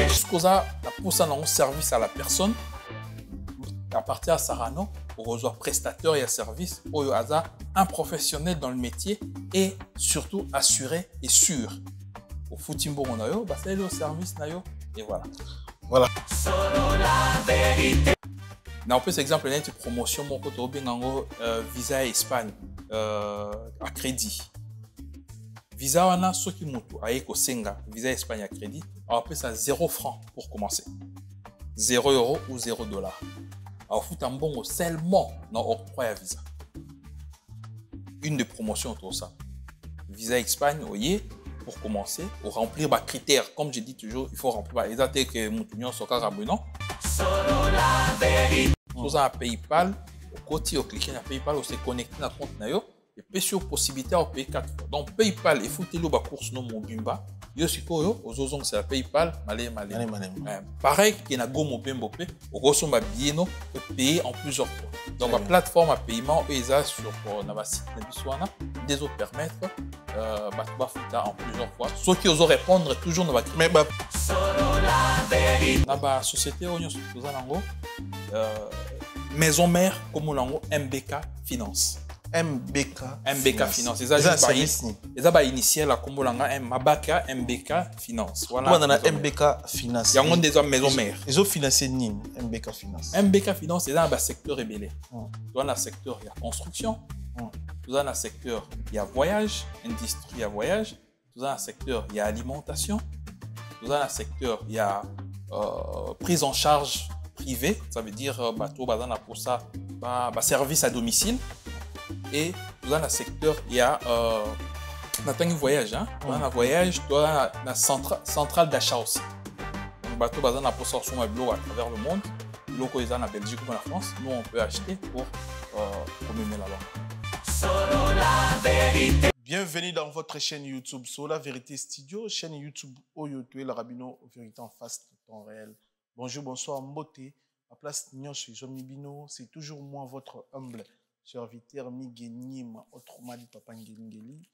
Jusqu'aux a pour ça un service à la personne à partir de Sarano pour rejoindre prestataire et service pour un professionnel dans le métier et surtout assuré et sûr. Au footimbo on a yo, bah c'est le service na yo et voilà. Voilà. On peut exemple une promotion mon côté au visa Espagne à crédit. Visa wana soki mutu aiko senga visa Espagne à crédit, on peut ça 0 francs pour commencer. 0 € ou 0 $. Alors faut un bon seulement dans octroi à visa. Une des promotions autour de ça. Visa Espagne, voyez, pour commencer, pour remplir les critères. Comme je dis toujours, il faut remplir les critères que mon soit carabonant. Vous avez un PayPal, au côté, au cliquer sur PayPal, vous se connecter à un compte nayo et puis sur possibilité de payer 4 fois. Donc PayPal, il faut que vous course non mon bimba. Yo sikoyo, aux autres c'est PayPal, malé. Pareil qu'il y a go mobimbo pe, au gros son billet non, payer en plusieurs fois. Donc la plateforme à paiement ESA sur notre site Nebiswana, des autres permettre en plusieurs fois. Ceux qui osent répondre toujours dans la société maison mère comme on MBK Finance. MBK Finance. Ils ont initial comme on Mabaka MBK Finance. Voilà. On a MBK Finance. Il y a des maison mère. Ils ont financé Nîmes MBK Finance. MBK Finance c'est dans le secteur rébellé. Dans le secteur il y a construction. Dans le secteur il y a voyage, industrie il y a voyage. Dans le secteur il y a alimentation. Dans le secteur il y a prise en charge privée, ça veut dire bateau bazana pour ça service à domicile. Et dans le secteur il y a un voyage dans un voyage dans la centrale d'achat aussi. Bateau bazana pour ça son à travers le monde. Loko ils en Belgique ou en France, nous on peut acheter pour mener la langue. Bienvenue dans votre chaîne YouTube Sola Vérité Studio, chaîne YouTube Oyotoé la Rabino Vérité en face de temps réel. Bonjour, bonsoir, Mboté. À place Nyonche Jomibino, c'est toujours moi, votre humble serviteur Miguenim, autrement dit Papa Ngengeli.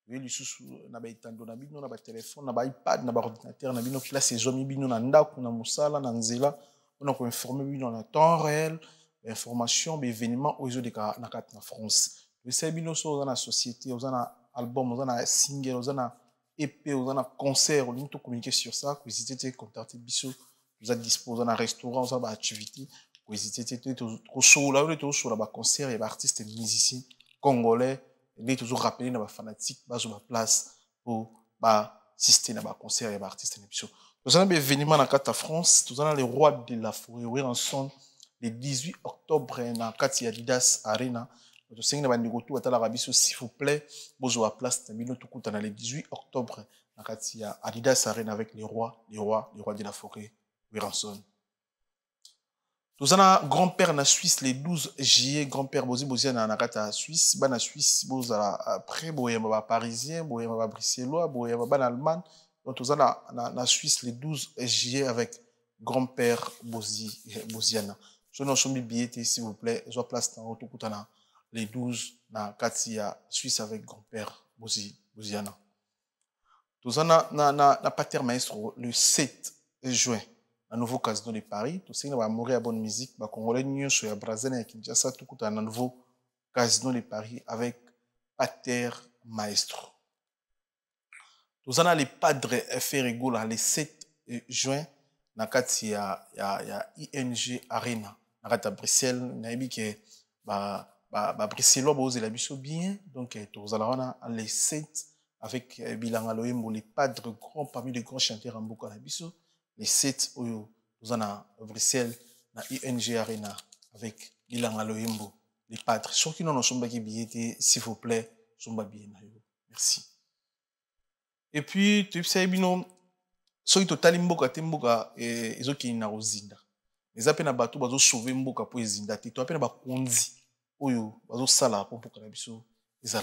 Oui, les sous na ba itando na bino na ba téléphone, na ba iPad, na ba ordinateur, na bino place Jomibino na ndako na musala na nzela, on a informer bino en temps réel, information, événements aux yeux de na France. Vous savez bino so dans la société, vous en album, vous en single, vous en EP, vous en concert, vous tout communiquer sur ça, vous hésitez contacter biso. Vous êtes disposé dans un restaurant, vous avez des activités, vous hésitez au show, là, vous êtes au show, là, concert, il y a des artistes et musiciens congolais, et toujours rappelé dans les fanatiques, sur la place pour assister dans les concerts, il y a des artistes et musiciens. Nous avons un événement dans la France, nous avons les rois de la forêt, oui, ensemble, le 18 octobre, dans la Adidas Arena. Nous avons un retour à l'Arabie, s'il vous plaît, vous avez la place, dans le 18 octobre, dans la Adidas Arena avec les rois de la forêt. Wiranson. Nous avons un grand-père en Suisse, le 12 juillet, grand-père Bozi en Suisse, en Suisse, après, boyama parisien, boyama bruxellois, boyama en Allemagne. Donc, nous avons en Suisse le 12 juillet avec grand-père Boziana. Je n'en suis billet, s'il vous plaît, je place dans le 12 dans Katia, Suisse avec grand-père Boziana. Nous avons un pater maestro le 7 juin. Un nouveau casino de Paris, tout ça, il va mourir à bonne musique. Les Congolais, nous sommes à Brazzaville et Kinshasa, tout un nouveau casino de Paris avec Pater Maestro. Nous avons les padres Ferrigo le 7 juin, dans il y a ING Arena, dans Bruxelles, nous avons dit que Bruxelles, vous avez bien, donc nous allons les 7 avec Bilanga Loembo, les padres grands parmi les grands chanteurs en Bouka Nabiso. Les 7 nous avons à Bruxelles, dans ING Arena, avec Bilanga Loembo, les padres. Ceux qui n'ont pas de billets, s'il vous plaît, sont pas bien. Merci. Et puis, tu sais, ceux qui ont tali mboka, ils ont qui na ozinda. Les appels na bateau, ils ont sauvé mboka pour zinda. Tu appelles na kondi, ils ont sala pour mboka na biso, ils ont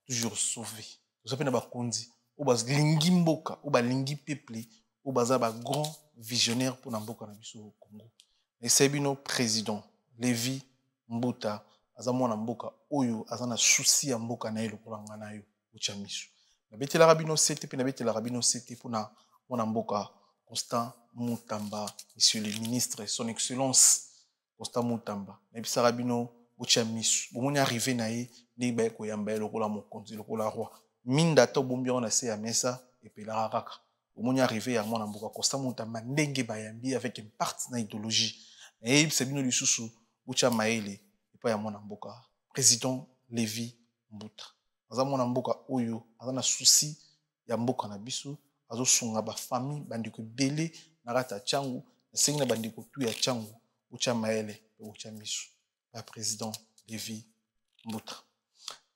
toujours sauvé. Ils appellent na kondi, ils ont lingi mboka, ils ont lingi peuple. Ou bazaba grand visionnaire pour Namboka na biso au Congo. Et c'est bino président Lévi Mbuta azamo na mboka oyo azana souci ya mboka na yelo kolanga nayo uchamisu. Na beti la rabino sete pe na beti la rabino sete pour na mboka Constant Moutamba, monsieur le ministre, son excellence, Constant Moutamba. Et puis Sarabino, Bouchamisu, bon, on est arrivé naïe, ni ben koyamba, le rôle à mon compte, le rôle à roi. Mine d'attente, bon, bien on a essayé à Messa, et puis la raka. On est arrivé à mon amboka, Constant Moutamba, n'engue bayambi avec une partie de l'idéologie. Et puis Sabino Lussusu, Bouchamaele, et puis à mon amboka, président Lévi Mboutra. Dans mon amboka, Oyo, dans un souci, ya mboka na biso azo sunga ba famille bandiko belé na rata changu na bandiko tu ya changu ucha maele ucha misu ba président Lévi Mboutra.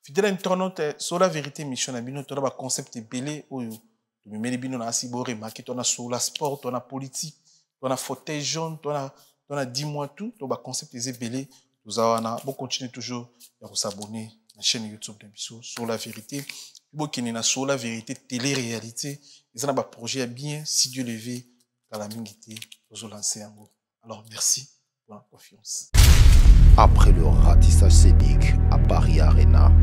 Fidèle internaute sur la vérité mission na bino to ba concept belé oyo to mimeli bino na asibore marqué to na sur la sport to na politique to na fauteuil jaune to na 10 mois tout to ba concept les belé nous avons bon continuer toujours à vous abonner à la chaîne YouTube de biso sur la vérité. Sur la vérité, télé-réalité, ils ont un projet bien, si Dieu le veut, dans la mingité, nous lancer en gros. Alors, merci pour la confiance. Après le ratissage scénique à Paris Arena,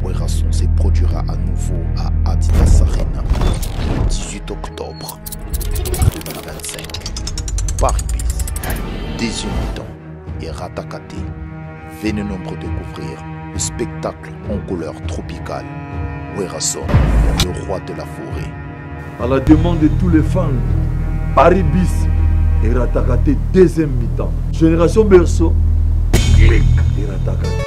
Werrason se produira à nouveau à Adidas Arena le 18 octobre 2025. Paris Bis, Désunitants et Ratakate. Venez nombreux découvrir le spectacle en couleur tropicale. Werrason, le roi de la forêt. À la demande de tous les fans, Paris Bis et Ratakate deuxième mi-temps. Génération Berceau, clic et Ratakate.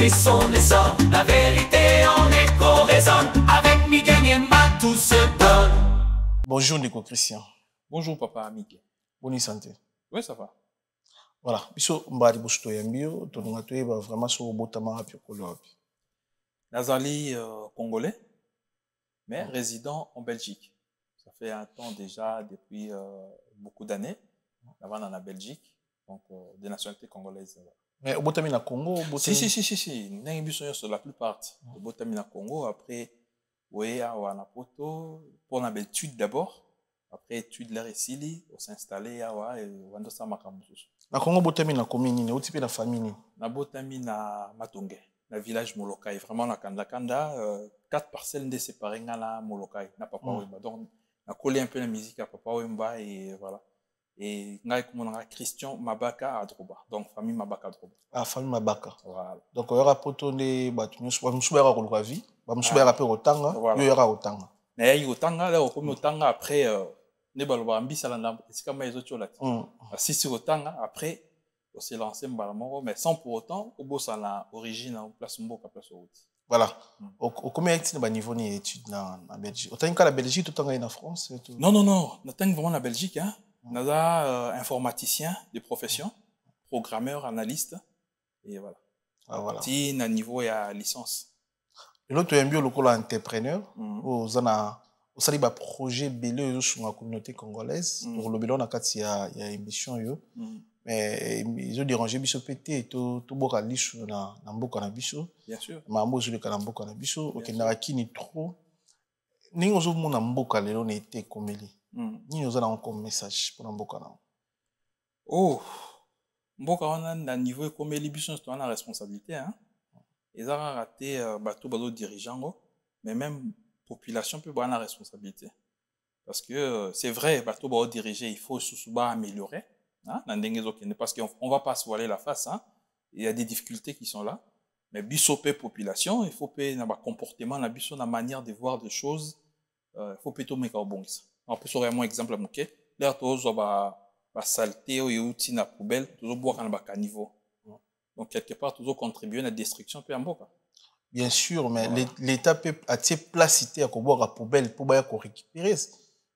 Son essor, la vérité en écho résonne. Avec Miguel Niemba, tout se donne. Bonjour Nico Christian. Bonjour papa Miguel. Bonne santé. Oui, ça va. Voilà. Biso mbari bosto yambio, tonunga toyeba vraiment so botama api kolobi. Nazali congolais, mais résident en Belgique. Ça fait un temps déjà, depuis beaucoup d'années, avant dans la Belgique, donc des nationalités congolaises. Mais au Botami na Congo, Si. N'importe sur la plupart. Au Botami na Congo, après, oui, à Wanapoto, pour l'étude d'abord. Après étude la Récili, on s'est installé à Wandosa Makamusus. Na Congo, Botami na commune, au type de la famille. Na Botami na Matongé, na village Molokai. Vraiment, na Kanda, 4 parcelles de séparées na Molokai, na Papa Wemba. Donc, on a collé un peu la musique à Papa Wemba et voilà. Et Christian Mabaka Adroba, donc famille Mabaka Adroba. Ah, famille Mabaka. Voilà. Donc, il y aura potonné, Moussouera Kolwavi, Moussouera Rapé Otanga, il y aura Otanga. Mais il y a Otanga, là, au Otanga, après, Nebaloba Ambisalanda, c'est comme les autres là. Si c'est Otanga, après, on s'est lancé Mbalamoro, mais sans pour autant, au bout de l'origine, en place Mboka, place au route. Voilà. Combien est-ce que niveau d'études en Belgique? Autant que la Belgique, tout en France? Non. On attend vraiment la Belgique, hein. On a informaticien de profession, programmeur, analyste, et voilà. Ah, voilà. Si à niveau il y a licence. L'autre est un bio entrepreneur. Vous avez un projet belé sur la communauté congolaise. Pour le bilan, il y a une émission. Mais ils ont dérangé biso pété et tout boka lisu na mboka na biso. Bien sûr. Mambo zule kana mboka na biso. Ok, na kini trop. Ningo zo mona mboka lelo na été komeli. Ni nous avons encore un message pour Mboka. Oh, Mboka on a un niveau comme l'émission, c'est la responsabilité. Hein? Ils ont raté bateau dirigeant, mais même population peut avoir la responsabilité. Parce que c'est vrai, bateau diriger, il faut souvent améliorer. Hein? Parce qu'on ne va pas se voiler la face. Hein? Il y a des difficultés qui sont là. Mais bisopé population, il faut payer un comportement, la manière de voir des choses. Il faut payer tout le monde. On peut faire un exemple à Mouké. Là, tu as saleté ou outils na poubelle, tu as boire dans le niveau. Donc, quelque part, tu as contribué à la destruction de Mboka. Bien sûr, mais l'État peut attirer place à boire la poubelle pour récupérer.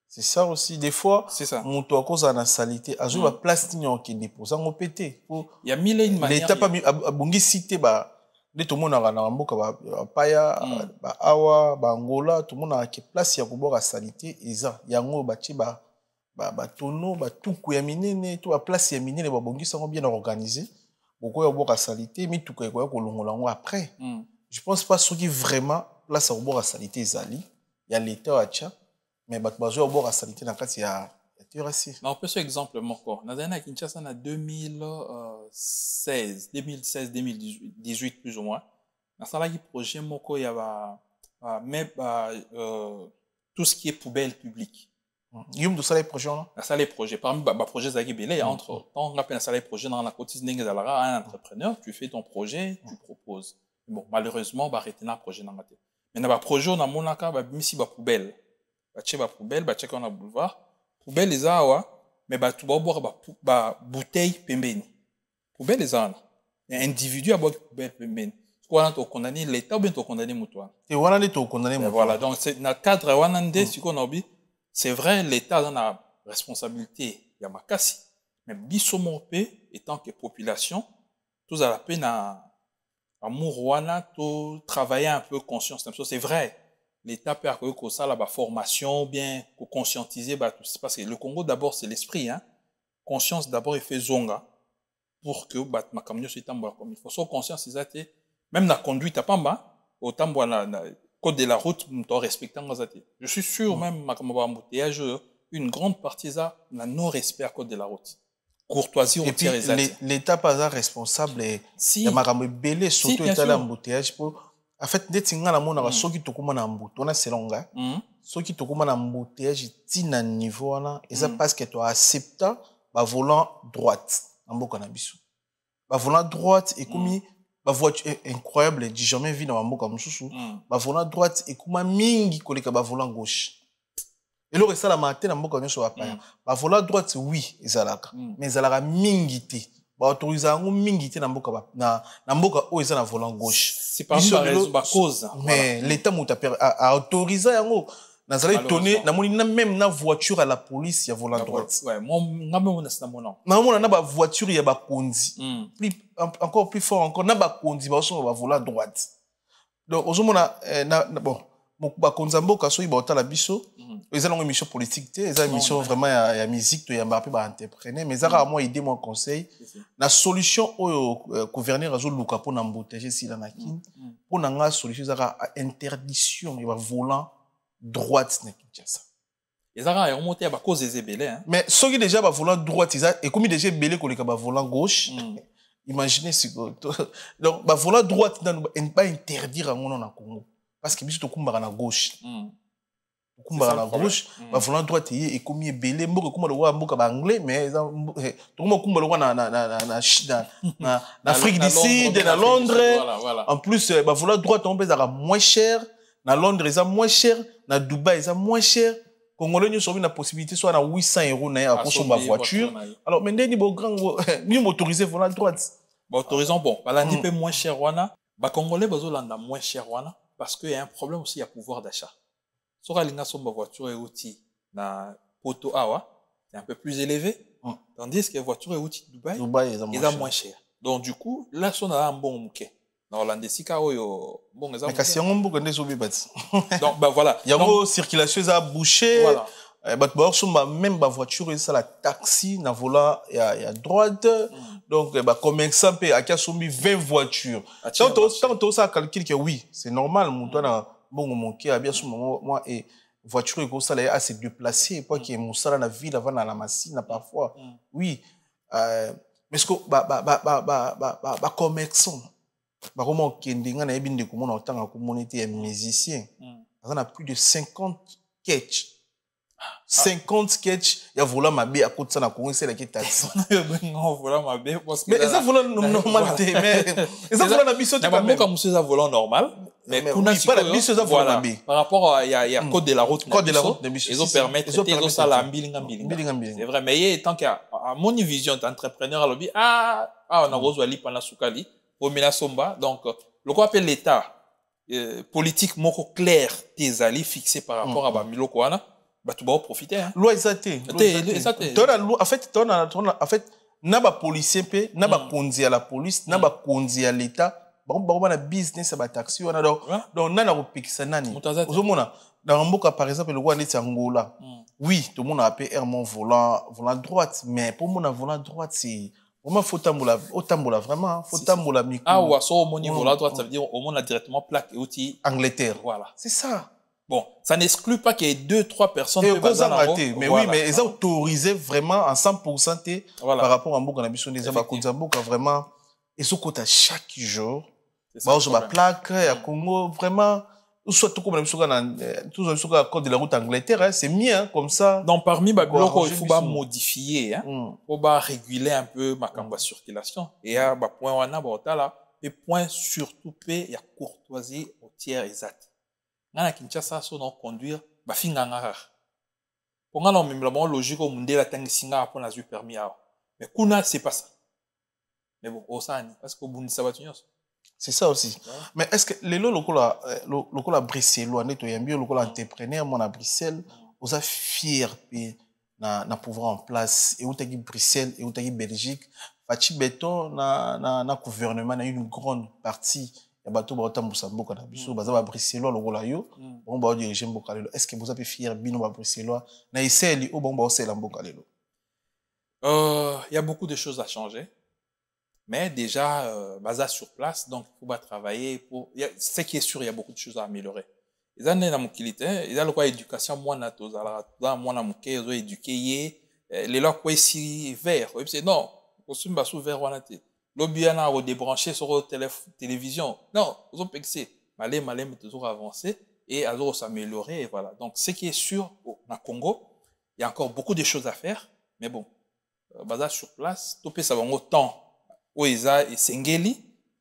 C'est ça aussi. Des fois, c'est ça. Mon toit cause à la salité, à jouer la place qui dépose en pété. Il y a mille et une manières. L'État pas a bongi cité tout le monde a na mboka paya awa Angola, tout le monde a qui place ya ko la salité eza yango bati tono tuku ya minene to place ya minene bongi sango bien organisé beaucoup ya boka salité mais tout ko longola après je pense pas ce qui vraiment place ya boka salité ezali il y a l'état acha mais bato bazo abora sanité na kati ya terrassi. Mais on peut ce exemple encore. Dans un Kinshasa en 2016, 2018 plus ou moins. Dans ça projet moko il y a même tout ce qui est poubelle publique. Yum de ça les projets là. Ça les projets parmi projets zaki belé entre on rappelle ça les projets dans la quotidienne des alara un entrepreneur, tu fais ton projet, tu proposes. Bon malheureusement arrêter un projet dans maté. Mais na ba projet on a monaka ba misi ba poubelle. Ba tche ba poubelle, ba tche on a boulevard. Poubelle les awa mais ba tout boire ba bouteille pembeni. Poubelle les awa. Un individu a boire poubelle pembeni. Quoi on condamné l'état ou bien on condamné moutoua. Et voilà les to condamné moutoua. Voilà donc c'est dans cadre wanande si qu'on obi c'est vrai l'état dans la responsabilité ya makasi mais biso mopé étant que population tous à la peine à amour wana to travailler un peu conscience c'est vrai l'état peut accueillir que ça la formation bien pour conscientiser tout parce que le Congo d'abord c'est l'esprit hein conscience d'abord il fait zonga pour que makamyo soit tambola comme il faut so conscience ils même la conduite à pamba autant la code de la route nous respectant je suis sûr même makamaba embouteillage une grande partie ça la non respect à code de la route courtoisie et puis l'état pas responsable si ya makambo belé surtout état l'embouteillage pour en fait dès tinga la mona soki tokuma na mbuto na selonga soki tokuma na embouteillage tina niveau là et ça parce que tu accepta ba volant droite en mboka na biso ba volant droite et comme ba voiture incroyable j'ai jamais vu dans mboka mususu ba volant droite et kuma mingi koleka ba volant gauche et le ça la matin na mboka nyoso ba pa ba volant droite oui ezalaka mais ezalaka mingi te ba autoriser ngo mingi te na mboka na mboka o ezala volant gauche c'est pas raison ba cause mais l'état muta a autorisé yango nazali étonné na moni même na voiture à la police ya volant droite ouais moi ngame mona c'est na mona na ba voiture ya ba konzi plus encore plus fort encore na ba konzi ba so ba volant droite donc ozomona bon ba konza mboka so ba otala biso ezala ngo émission politique te ezala émission vraiment ya musique to ya mbape ba entrepreneur mais ezala moi idée moi conseil na solution au gouverneur azo luka pour na mbotage si la nakini pour na nga solution ezala interdiction ya volant droite na Kinshasa. Ezara est monté à cause des belé hein. Mais ceux qui déjà ba volant droite et comme déjà belé ko le ba volant gauche. Imaginez si donc ba volant droite ne pas interdire en na Congo parce que biso to kumbara na gauche. Kumbara na gauche, ba volant droite et comme belé mboka kuma lo mboka ba anglais mais to kuma kumba lo na Afrique du Sud na Londres. En plus ba volant droite on peut moins cher. Na Londres, ils sont moins cher. Na Dubaï, ils sont moins cher. Congolais, nous avons la possibilité soit à 800 € à consommer ma voiture. Alors, maintenant, nous motoriser volant droite. Autorisons, bon, là, un peu moins cher, wana. Congolais, besoin moins cher, wana. Parce qu'il y a un problème aussi à pouvoir d'achat. Soit l'inga sur ma voiture et outil, na poto awa, c'est un peu plus élevé. Tandis que la voiture et outil Dubaï, ils sont moins cher. Donc, du coup, là, on a un bon mouquet. Dans l'Andesika, bon exemple. Mais kasi on beaucoup de choses bêtes. Donc voilà. Il y a une circulation à boucher. Voilà. Bah sur même ma voiture ça la taxi na volant il y a droite. Donc comme exemple à Kasumbi 20 voitures. Tant ça calcule que oui, c'est normal mon toi na bon mon qui a bien sur moi et voiture et ça là à se déplacer pas que mon sala na ville avant na la machine parfois. Oui. Mais ce que commerçant comment kendinga na ebinde komona otanga communauté ya musicien on a plus de 50 sketch 50 sketch ya vola mabe à côté ça na Congo c'est la qui taxi non vola mabe parce que mais ça vola normal mais ça vola na biso te même comme ça vola normal mais pour na pas la biso ça vola mabe par rapport il y a code de la route ils ont permettre de ça la mbilinga c'est vrai mais tant qu'à mon vision d'entrepreneur à lobby on a rozwali pendant soukali Omina Somba, donc, le quoi appelle l'État politique moko clair des alliés fixés par rapport à Bamilo Kouana, bah tu vas profiter. Loi exacte. En fait, n'a pas policier pe, n'a pas conduit à la police, n'a pas conduit à l'État. Bah na business à taxi on a donc n'a pas pixé nani. Ozomona dans Mboka par exemple le roi n'est Angola. Oui, tout le monde a appelé Hermon volant droite, mais pour mon volant droite c'est Comment faut tambola vraiment, faut tambola micro. Ah ouais, so au niveau là droite ça veut dire au moins directement plaque et outil Angleterre. Voilà. C'est ça. Bon, ça n'exclut pas qu'il y ait 2-3 personnes et qui peuvent rater. Mais oui, mais ils ont autorisé vraiment à 100% par rapport à Mboka Nabiso. Les Mboka vraiment, ils sont à chaque jour. Bah, je plaque à Congo, vraiment. Soit tout comme tout à cause de la route Angleterre, c'est mieux comme ça. Donc parmi les il faut modifier, il faut réguler un peu ma circulation. Et il y a des points là, et points surtout il y a courtoisie au tiers exact. Ngana Kinshasa so donc conduire ba finga ngara. Pour ngana même la logique au monde la tangi singa pour la permis mais kuna c'est pas ça. Mais bon, osani parce que bon ça va tenir. C'est ça aussi. Ouais. Mais est-ce que les locaux à Bruxelles ou neto yambi locaux entrepreneur mon à Bruxelles, vous êtes fiers na pouvoir en place et où t'as Bruxelles et où t'as Belgique, Fachi Beton na gouvernement na une grande partie ya bato ba otambusa mboka na biso baza ba Bruxellois lokola yo bon ba diriger mboka lelo. Est-ce que vous êtes fiers bino ba Bruxellois na iseli o bon ba osela mboka lelo? Il y a beaucoup de choses à changer. Mais déjà, basé sur place, donc il faut travailler pour. Ce qui est sûr, il y a beaucoup de choses à améliorer. Ils ont dans mon qualité, ils ont quoi éducation moi na tous alors moi na mon ils ont éduqué les lois quoi ici vert. C'est non, costume bas sous vert wana te. L'obiana au débrancher sur télévision. Non, ils ont pexé. Malé mais toujours avancer et alors s'améliorer et voilà. Donc ce qui est sûr au Congo, il y a encore beaucoup de choses à faire, mais bon, basé sur place, tout peut savoir autant. Oeza et Sengeli,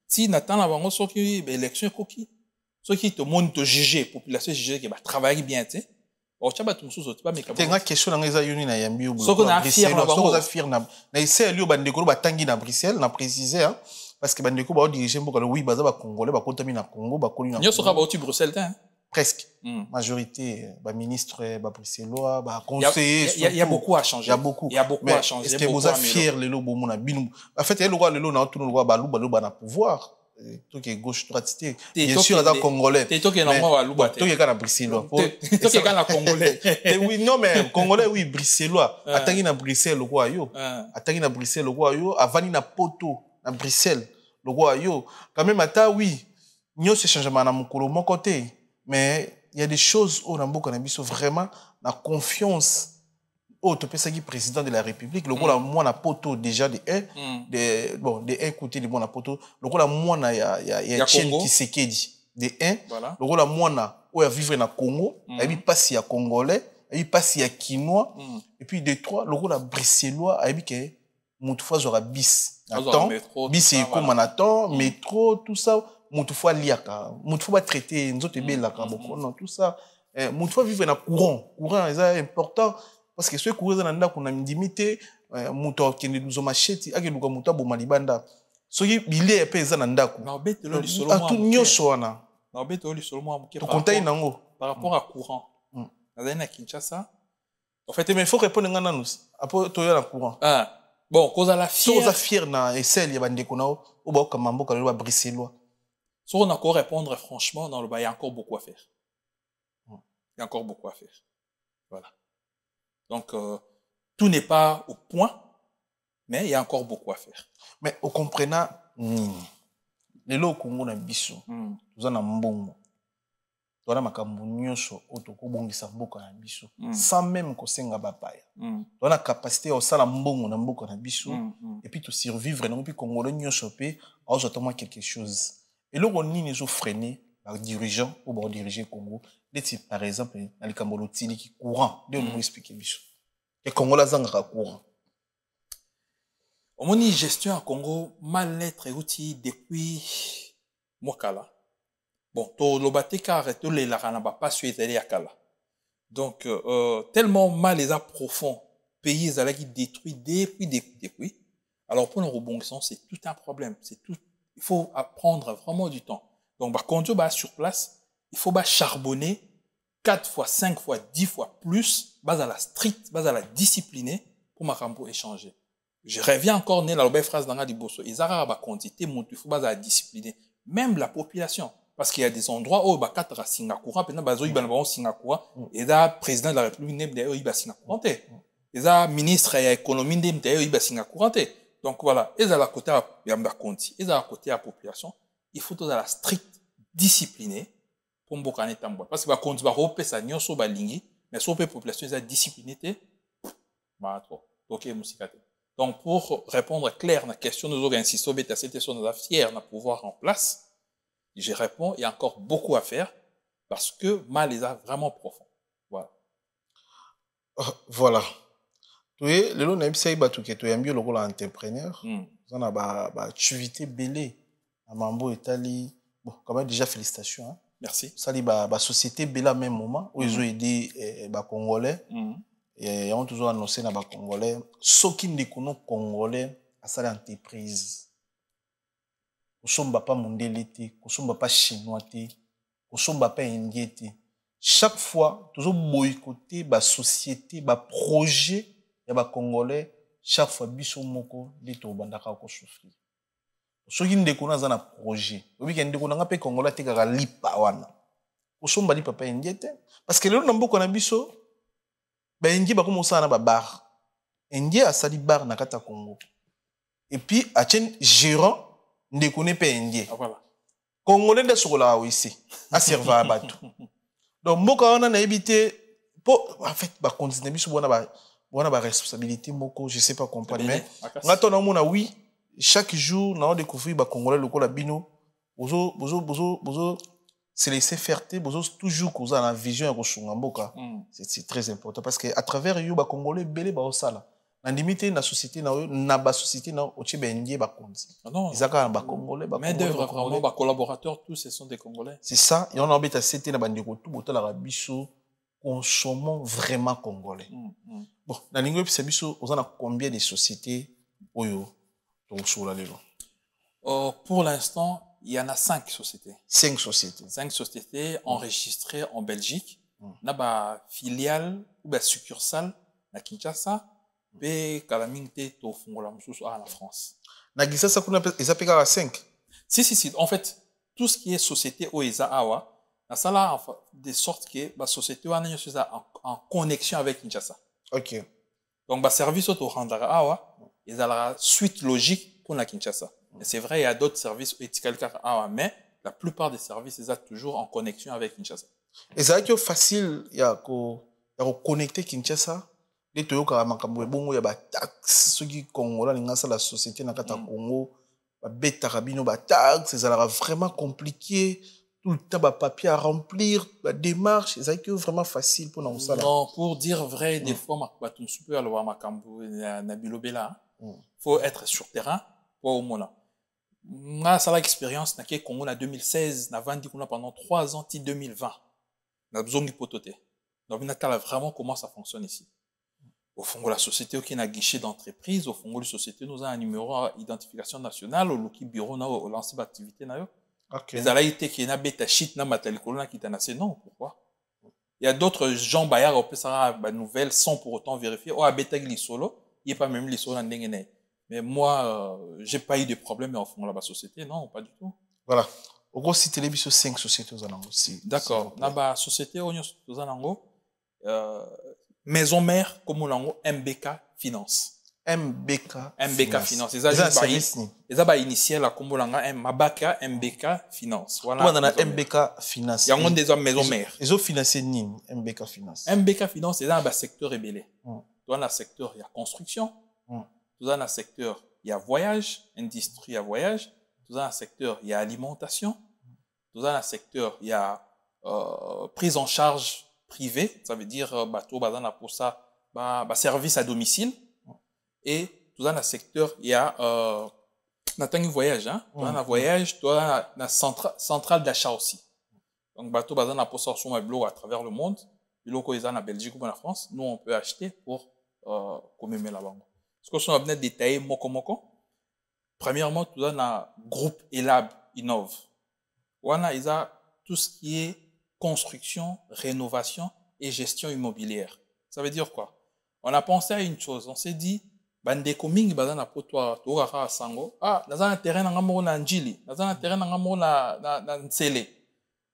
si Nathan a vraiment ce qui est élection coquille, ce qui te montre te juger, population juger qui va travailler bien, tu sais. Bon, tu as pas tout ça, tu pas mais t'es une question dans les ayunis na yambi ou ce qu'on a affirmé là-bas, ce qu'on a affirmé na ici lieu bandeko ba tangi na Bruxelles, na préciser hein, parce que bandeko ba diriger beaucoup oui baza ba congolais ba contaminer na Congo ba koli na. Nyo sera ba au Bruxelles hein. Presque. Majorité, ministre, bruxellois, conseiller. Il y a beaucoup à changer. Il y a beaucoup. À changer. Est-ce que vous êtes fiers, les lobes, en fait, il y a le roi, le lot, tout le roi, na pouvoir. Tout qui est gauche, droite, bien sûr, il y a Congolais. Tout qui est normal, tout qui est dans bruxellois. Tout qui est dans Congolais. Oui, non, mais Congolais, oui, bruxellois. Attendez na Bruxelles, le roi, yo. Attendez na Bruxelles, le roi, yo. Avani na Poto, na Bruxelles, le roi, yo. Quand même, oui, nous, c'est changement na mon côté. Mais il y a des choses où on a vraiment la confiance au président de la République. Le rôle moi na poto déjà de un côté de moi na poto. Le rôle moi na ya Tchèque qui s'est dit de un. Le rôle moi na où ya vivre na Congo. Et puis pas si ya Congolais, et puis pas si ya Quinois. Et puis de trois le rôle bruxellois et puis que moutoufa j'aura bis. Attends, bis c'est comme on attend métro tout ça. Moutoufa liaka, moutoufa traiter nous autres belaka beaucoup non tout ça. Moutoufa vivre na courant c'est important parce que ce courant dans nda kuna ndimité moutou qui nous macheti ake luka moutou boma libanda. Soki bilé pe za na ndako. Na betelo li solo moi. Tout nyosho wana. Na betelo li solo moi to kontai nango par rapport à courant. Na Kinshasa. En fait mais il faut répondre ngana nous. Après to ya na courant. Bon, cause à la fière. Cause à fière na esel ya bandeko na o ba kamambo ka lo bruxellois. Si on a encore répondre franchement, dans le bas, il y a encore beaucoup à faire. Il y a encore beaucoup à faire. Voilà. Donc, tout n'est pas au point, mais il y a encore beaucoup à faire. Mais au comprenant, les lots Congo na biso, nous en avons bon. Nous avons makambo nyonso otoko bongisa mboka na biso, sans même ko senga bapaya. Nous avons la capacité au sala mbongo na mboka na biso, et puis tout survivre, et puis Congolais nyonso pe, alors j'attends quelque chose. Et là, on est freiné par dirigeants ou par diriger Congo. Par exemple, dans les Cambodgiens qui courant, de nous expliquer biso. Et Congo la zanga courant. On a gestion à Congo mal-être et outils depuis Mokala. Bon, to lobate car to les laranaba pas suéter à Kala. Donc tellement mal les a profond, pays qui détruit depuis. Alors pour nos rebondissements, c'est tout un problème, c'est tout. Il faut prendre vraiment du temps. Donc, quand on est sur place, il faut charbonner 4 fois, 5 fois, 10 fois plus, base à la stricte, base à la disciplinée, pour ma campo échanger. Je reviens encore, né la belle phrase dans la dibosso. Ils ont quantité, il faut base à la discipliner. Même la population. Parce qu'il y a des endroits où, il y a Singapour, il y a Singapour, il y a président de la République, il y a Singapour, il y a ministre de l'économie, il y a Singapour. Donc voilà, ils à la côté à Conti, ils à la côté à la population, il faut dans la stricte disciplinée pour mboka netambwa parce que ba konzi ba repesa nyonso ba lingi mais so pe population est disciplinée té ba trop OK musikate. Donc pour répondre clair à la question nous insister beta c'était son fier na pouvoir en place. Je réponds il y a encore beaucoup à faire parce que mal les a vraiment profond. Voilà. Voilà. Oui, le long n'aime ba tout que tu aimes bien le rôle entrepreneur. On a ba activité belé à Mambo Italie. Bon, quand même déjà félicitations hein. Merci. Ça li ba société bela même moment où ils ont aidé ba congolais. Et on toujours annoncé na ba congolais ceux qui ne connaissent congolais à sa entreprise. Kosomba pas mondelete, kosomba pas chinois té, kosomba pas indien té. Chaque fois toujours boycotter ba société, ba projet ya ba congolais chaque fois biso moko leto bandaka ko souffrir. Ceux qui ne connaissent pas un projet, oui qui ne connaissent pas congolais té kaka lipa wana. Kosomba lipa pas indien té parce que le nambo kona biso ba indien ba commencer na ba bar. Indien a sali bar na kata Congo. Et puis a tien gérant ne connaît pas indien. Ah, voilà. Congolais de sokola ici a servi à bateau. Donc moko on a évité pour en fait ba continuer biso bona ba responsabilité moko je sais pas comprendre mais ngato na mona oui chaque jour na on découvrir ba congolais lokola bino bozo se laisser faire bozo toujours causer la vision ya kosunga mboka. C'est très important parce que à travers yo ba congolais belé ba osala na limité na société na ba société na ochi bengie ba konzi. Non, izaka ba congolais ba mais d'œuvre vraiment ba collaborateurs tous ce sont des congolais. C'est ça et on a embêté c'était na bandeko tout botala la biso consommons vraiment congolais. Bon, na lingo puis biso on a combien de sociétés oyo donc sur la lelo. Pour l'instant, il y en a 5 sociétés. 5 sociétés. 5 sociétés enregistrées en Belgique. Na ba filiale ou ba succursale na Kinshasa. Et Kalamingte to fongola mususu à la France. Na Kinshasa kuna ils appellent à 5. Si. En fait, tout ce qui est société au Eza Awa, na sala de sorte que ba société wana nyoso en connexion avec Kinshasa. OK. Donc ba service to rendre Awa, ils ont la suite logique pour la Kinshasa. Et c'est vrai, il y a d'autres services éthiques Awa, mais la plupart des services ils sont toujours en connexion avec Kinshasa. Et ça est facile ya connecter Kinshasa. Les toyoka makambo bongo ya ba taxe ceux qui Congo linga ça la société na kata Congo ba beta rabino ba taxe ça a vraiment compliqué tout le temps ba papier à remplir la démarche ça est vraiment facile pour nous ça là. Non, pour dire vrai des fois ba tout super alors makambo na bilobela faut être sur terrain pour au moins là. Na ça l'expérience na ke Congo na 2016 na vandi kuna pendant 3 ans ti 2020. Na besoin de pototer. Donc on a vraiment comment ça fonctionne ici. Au fond de la société, qui a un guichet d'entreprise, au fond de la société, nous avons un numéro d'identification nationale, au bureau, au lancer d'activité. Mais à la été qui a bêta shit, n'a pas qui t'a nassé, non, pourquoi? Il y a d'autres gens, bayard, on peut savoir, nouvelles, sans pour autant vérifier, oh, à bêta qui solo, il n'y a pas même les solos en dégaine. Mais moi, j'ai pas eu de problème au fond de la société, non, pas du tout. Voilà. Au gros, si télévision 5 sociétés aux Anango, si. D'accord. Dans la société aux Anango, maison mère comme on MBK Finance. MBK Finance. Ils ont initié la combo langa Mabaka MBK Finance. Voilà. On a MBK Finance. Il y a des maison mère. Ils ont financé Nîmes MBK Finance. MBK Finance c'est dans le secteur ébélé. Dans le secteur il y a construction. Dans le secteur il y a voyage, industrie à voyage. Dans le secteur il y a alimentation. Dans le secteur il y a prise en charge privé, ça veut dire bateau bazana pour ça service à domicile et tout dans le secteur il y a n'attends voyage hein dans le voyage toi la centrale d'achat aussi donc bateau bazana pour ça sur blog à travers le monde et locaux ils en Belgique ou en France nous on peut acheter pour commémorer là-bas ce que sont venir détailler moko premièrement tout dans le groupe Elab Innove wana ils a tout ce qui est construction, rénovation et gestion immobilière. Ça veut dire quoi? On a pensé à une chose. On s'est dit, bandeko mingi bazana potwa toka sango. Ah, nazana terrain na ngamoro na Njili, nazana terrain na ngamoro na Nsele.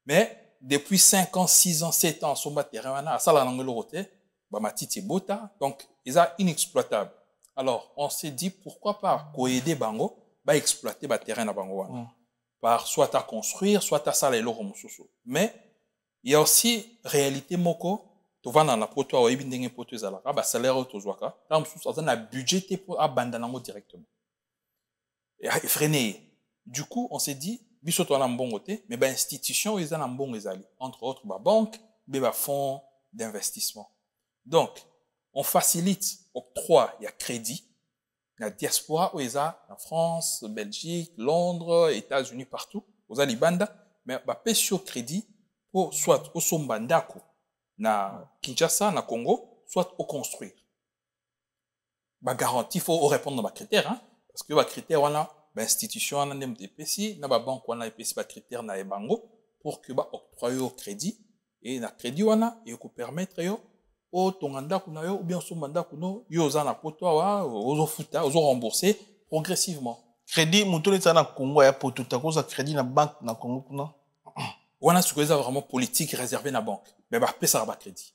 Mais depuis 5 ans, 6 ans, 7 ans, somba terrain na sala nangelo roté, ba matiti bota, donc ils sont inexploitables. Alors, on s'est dit pourquoi pas aider bango ba exploiter ba terrain na bango wana. Par soit à construire, soit à sala eloko mususu. Mais Il y a aussi réalité moko. Tu vas dans la poto, ou ebindenge poto ezalaka, ba salaire au tozwaka. Tam sous ça na budgété pour abandonner directement. Et freiner. Du coup, on s'est dit, biso to na mbongo te, mais ba institution ils na mbongo ezali. Entre autres, ba banque, ba fonds d'investissement. Donc, on facilite octroi, il y a crédit. La diaspora, où ils ont en France, Belgique, Londres, États-Unis, partout. Vous avez Libanda, mais bah pêche au crédit pour soit au Sombandako, na Kinshasa, na Congo, soit au construire. Bah garantie, il faut répondre à des critères, hein, parce que les critères, on a l'institution, on a des MDPC, na banque, on a des critères, na bango, pour que bah octroyer au crédit, et na crédit, on a, et qu'on permettre, o tonganda kuna yo ou bien somanda kuno yo za na poto wa ozo futa ozo rembourser progressivement. Crédit mutone na Congo ya poto ta koza crédit na banque na Congo kuna. Wana sukoza vraiment politique réservé na banque. Mais ba pesa ba crédit.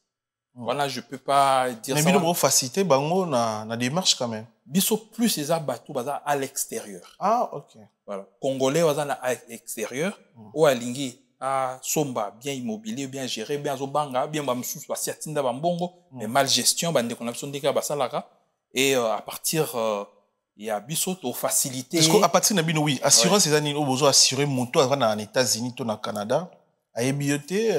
Voilà, je peux pas dire mais ça. Mais bino faciliter bango na démarche quand même. Biso plus les bateaux baza à l'extérieur. Ah OK. Voilà. Congolais baza na à l'extérieur ou alingi à somba bien immobilier bien géré bien zobanga bien bamsous basi atinda bambongo mais mal gestion bande qu'on a besoin de basalaka et à partir il y a biso to faciliter parce que à partir de bino oui assurance ces années au besoin assurer moto avant en États-Unis to na Canada a ebioté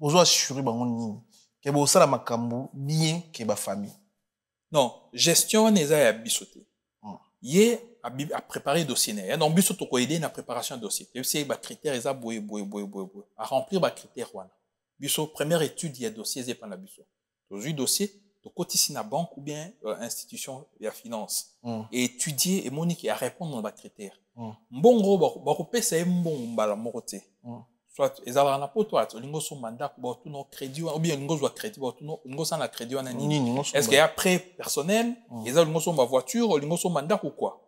besoin assurer bango ni ke bo sala makambo bien ke ba famille. Non, gestion neza ya bisoté. Yé à préparer dossier né. Donc biso to ko aider na préparation dossier. Et c'est ba critères eza boy à remplir ba critères wana. Biso première étude ya dossier zé pa na biso. To ju dossier to kotisi na banque ou bien institution ya finance. Et étudier et monique à répondre ba critères. Mbongo ba ko pesa mbongo mbala morote. Soit ezala na poto ato lingo so mandat ko ba no crédit ou bien lingo zo crédit ba no lingo sa na crédit wana ni. Est-ce qu'il y a prêt personnel, ezala lingo so ma voiture, lingo so mandat ou quoi?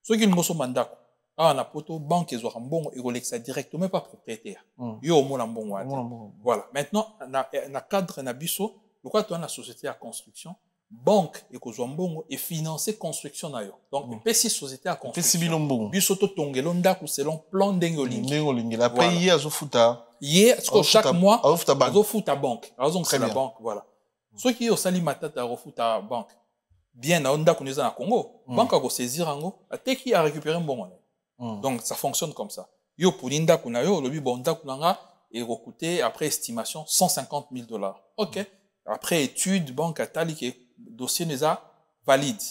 Ceux qui nous sont mandat, na poto banque ils ont un bon et ça directement pas propriétaire. Yo au moins bon. Voilà. Maintenant na cadre na biso, pourquoi toi na société à construction, banque et ko bon et financer construction na yo. Donc PC société à construction. Biso to tongelo ndako selon plan dengoling. Après hier zo futa. Hier chaque mois zo futa banque. Raison c'est la banque, voilà. Ceux qui au sali matata refuta banque. Bien na onda kuneza na Congo, banque a saisir ango, ateki a récupérer un bon. Donc ça fonctionne comme ça. Yo pulinda kunayo, lobi bonda kunanga et recoûter après estimation $150,000. OK. Après étude banque atali que dossier neza valide.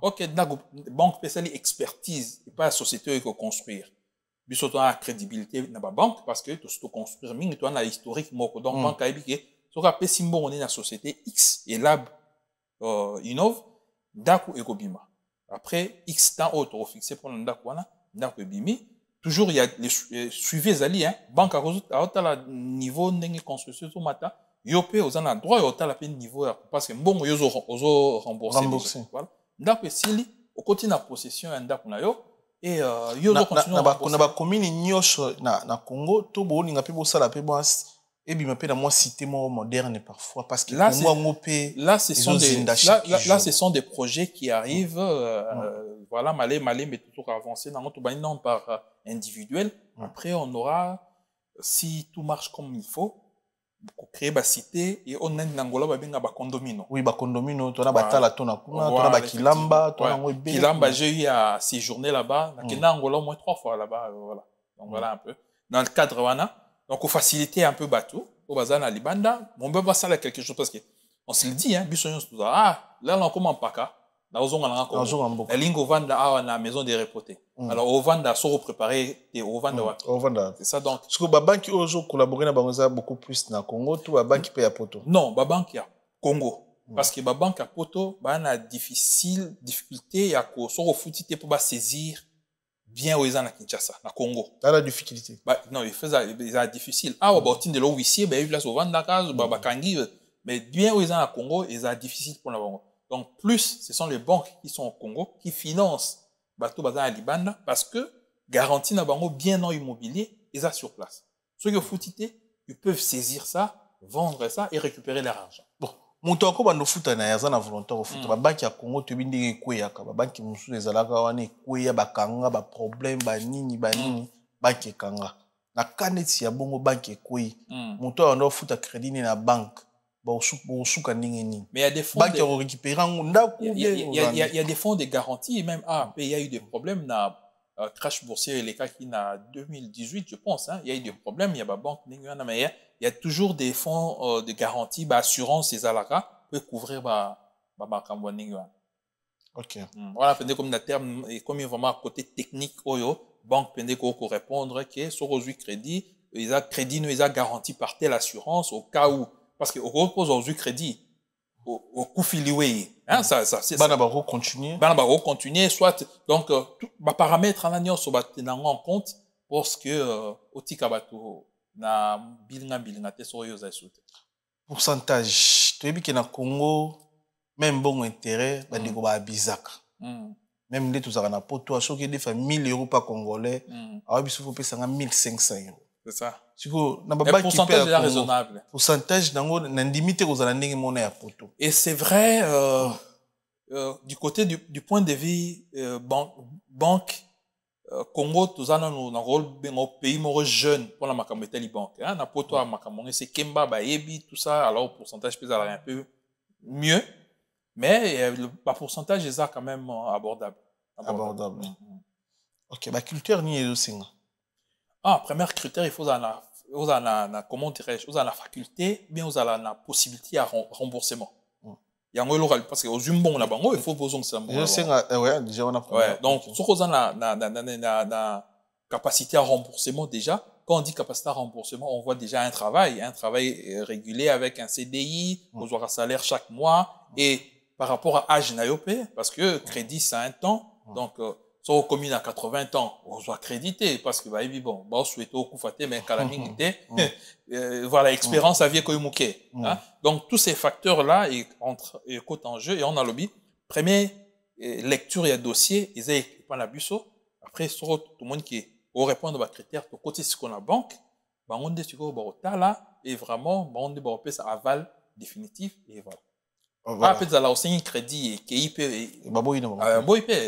OK, banque spéciale expertise et pas la société qui construire. Biso to a crédibilité na ba banque parce que to construire mingi to na historique moko donc banque a ebike so ka pesimbo on est na société X et lab innove Ndaku et Gobima. Après, X temps autre fixé pour Ndaku wana, Ndaku et Bimi. Toujours, il y a les suivez Zali, hein. Banque à la niveau n'engue construction tout matin. Yopé aux an droit et à la peine niveau parce que bon, yozo rembourser. Voilà. Ndaku et Sili, au côté de la possession, Ndaku na yo. Et yozo continue. Na ba commune nyosho na Congo, to bo ninga pe bo sala pe bo et bien m'appelle moi cité moderne parfois parce que là ce sont des projets qui arrivent voilà malé mais toujours avancé dans notre non par individuel. Après on aura si tout marche comme il faut créer ba cité et on a n'angola ba benga ba condomino. Oui ba condomino to na batala to na kuna to na ba kilamba to na ngo be kilamba j'ai eu à séjourner là-bas na Angola au moins 3 fois là-bas voilà. Donc voilà un peu dans le cadre wana. Donc, on faciliter un peu bateau, au bazar à Libanda, on peut pas ça quelque chose parce que on se le dit, hein, bisogno là on commence pas qu'à, là on a encore, la ligne au vanda à la maison des repotés. Alors au vanda sont préparés et au vanda. C'est ça donc. Parce que banque qui aujourd'hui collaborer na bangoza beaucoup plus na Congo, tout la banque paye à poto. Non, banque ya Congo. Parce que banque à poto, a difficulté à ko so refutité pour saisir. Bien aux gens à Kinshasa, na Congo. Dans la difficulté. Non, il faisait difficile. Ah, de l'eau huissier, il place au vent d'Akaz, Babakangi, mais bien aux gens à Congo, ils sont difficile pour la banque. Donc, plus, ce sont les banques qui sont au Congo, qui financent Bateau Bazan à Libanda, parce que, garantie na bango bien non immobilier, ils sont sur place. Ceux qui ont foutité, ils peuvent saisir ça, vendre ça et récupérer leur argent. Bon. Moto ako bando futa na yaza na volontaire futa ba banki ya Congo to bindi ekweya ka ba banki musu ezalaka wana ekweya bakanga ba problème ba nini banki kanga na kaneti ya bongo banque ekoi moto ando futa crédit na banque ba osuka ndenge nini mais il y a des fonds banque ya récupérer ndako il y a des fonds de garantie même il y a eu des problèmes na crash boursier les cas qui na 2018 je pense hein, il y a eu des problèmes il y a ba banque mais il y a toujours des fonds de garantie ba assurance les alaka peut couvrir ba makambo ndenge wana. OK. Voilà, comme la terme et comme vraiment côté technique oyo banque pende ko répondre que sur aujourd'hui crédit ils a crédit nous ils a garanti par telle assurance au cas où parce que au repose aujourd'hui crédit au coup filiwé hein ça c'est bana ba continuer soit donc ba paramètres en agnon so ba tenant en compte parce que otika bato na bilinga te so yo za soute pourcentage tu ebi que na Congo même bon intérêt bandeko ba bizaka même nde tozaka na poto soki defa 1000 € par congolais awa biso faut pesa 1500 €. C'est ça. Siko na baba qui pourcentage est raisonnable. Pourcentage nango na ndimite kozala ndenge mona ya poto. Et c'est vrai du côté du point de vue banque Congo tozana na rôle bengo pays moro jeune pour la makambo etali banque hein na poto a makambo c'est Kemba ba yebi tout ça alors pourcentage peut aller un peu mieux mais le pourcentage est quand même abordable. OK, ba culture ni ezo singa. Premier critère, il faut comment dirais-je, vous avez la faculté, bien vous avez la possibilité à remboursement. Il y a un local parce que aux humains là-bas, il faut poser un certain. Je sais, ouais, déjà on a. Ouais, donc si vous avez la capacité à remboursement déjà, quand on dit capacité à remboursement, on voit déjà un travail régulier avec un CDI, vous aurez un salaire chaque mois et par rapport à âge naïopé, parce que crédit c'est un temps, donc soit aux communes à 80 ans, on doit créditer parce que bah bon, bah souhaite au coup faté mais calamité, voilà expérience à vie comme hein. Donc tous ces facteurs là entre côte en jeu et on a lobby. Première lecture et dossier, ils ont pas la busso. Après sur tout le monde qui au répondre aux critères pour côté ce qu'on a banque, bah on dit sur bah là et vraiment bah on dit bah ça aval définitif et voilà. Voilà. Peut-être là aussi un crédit qui peut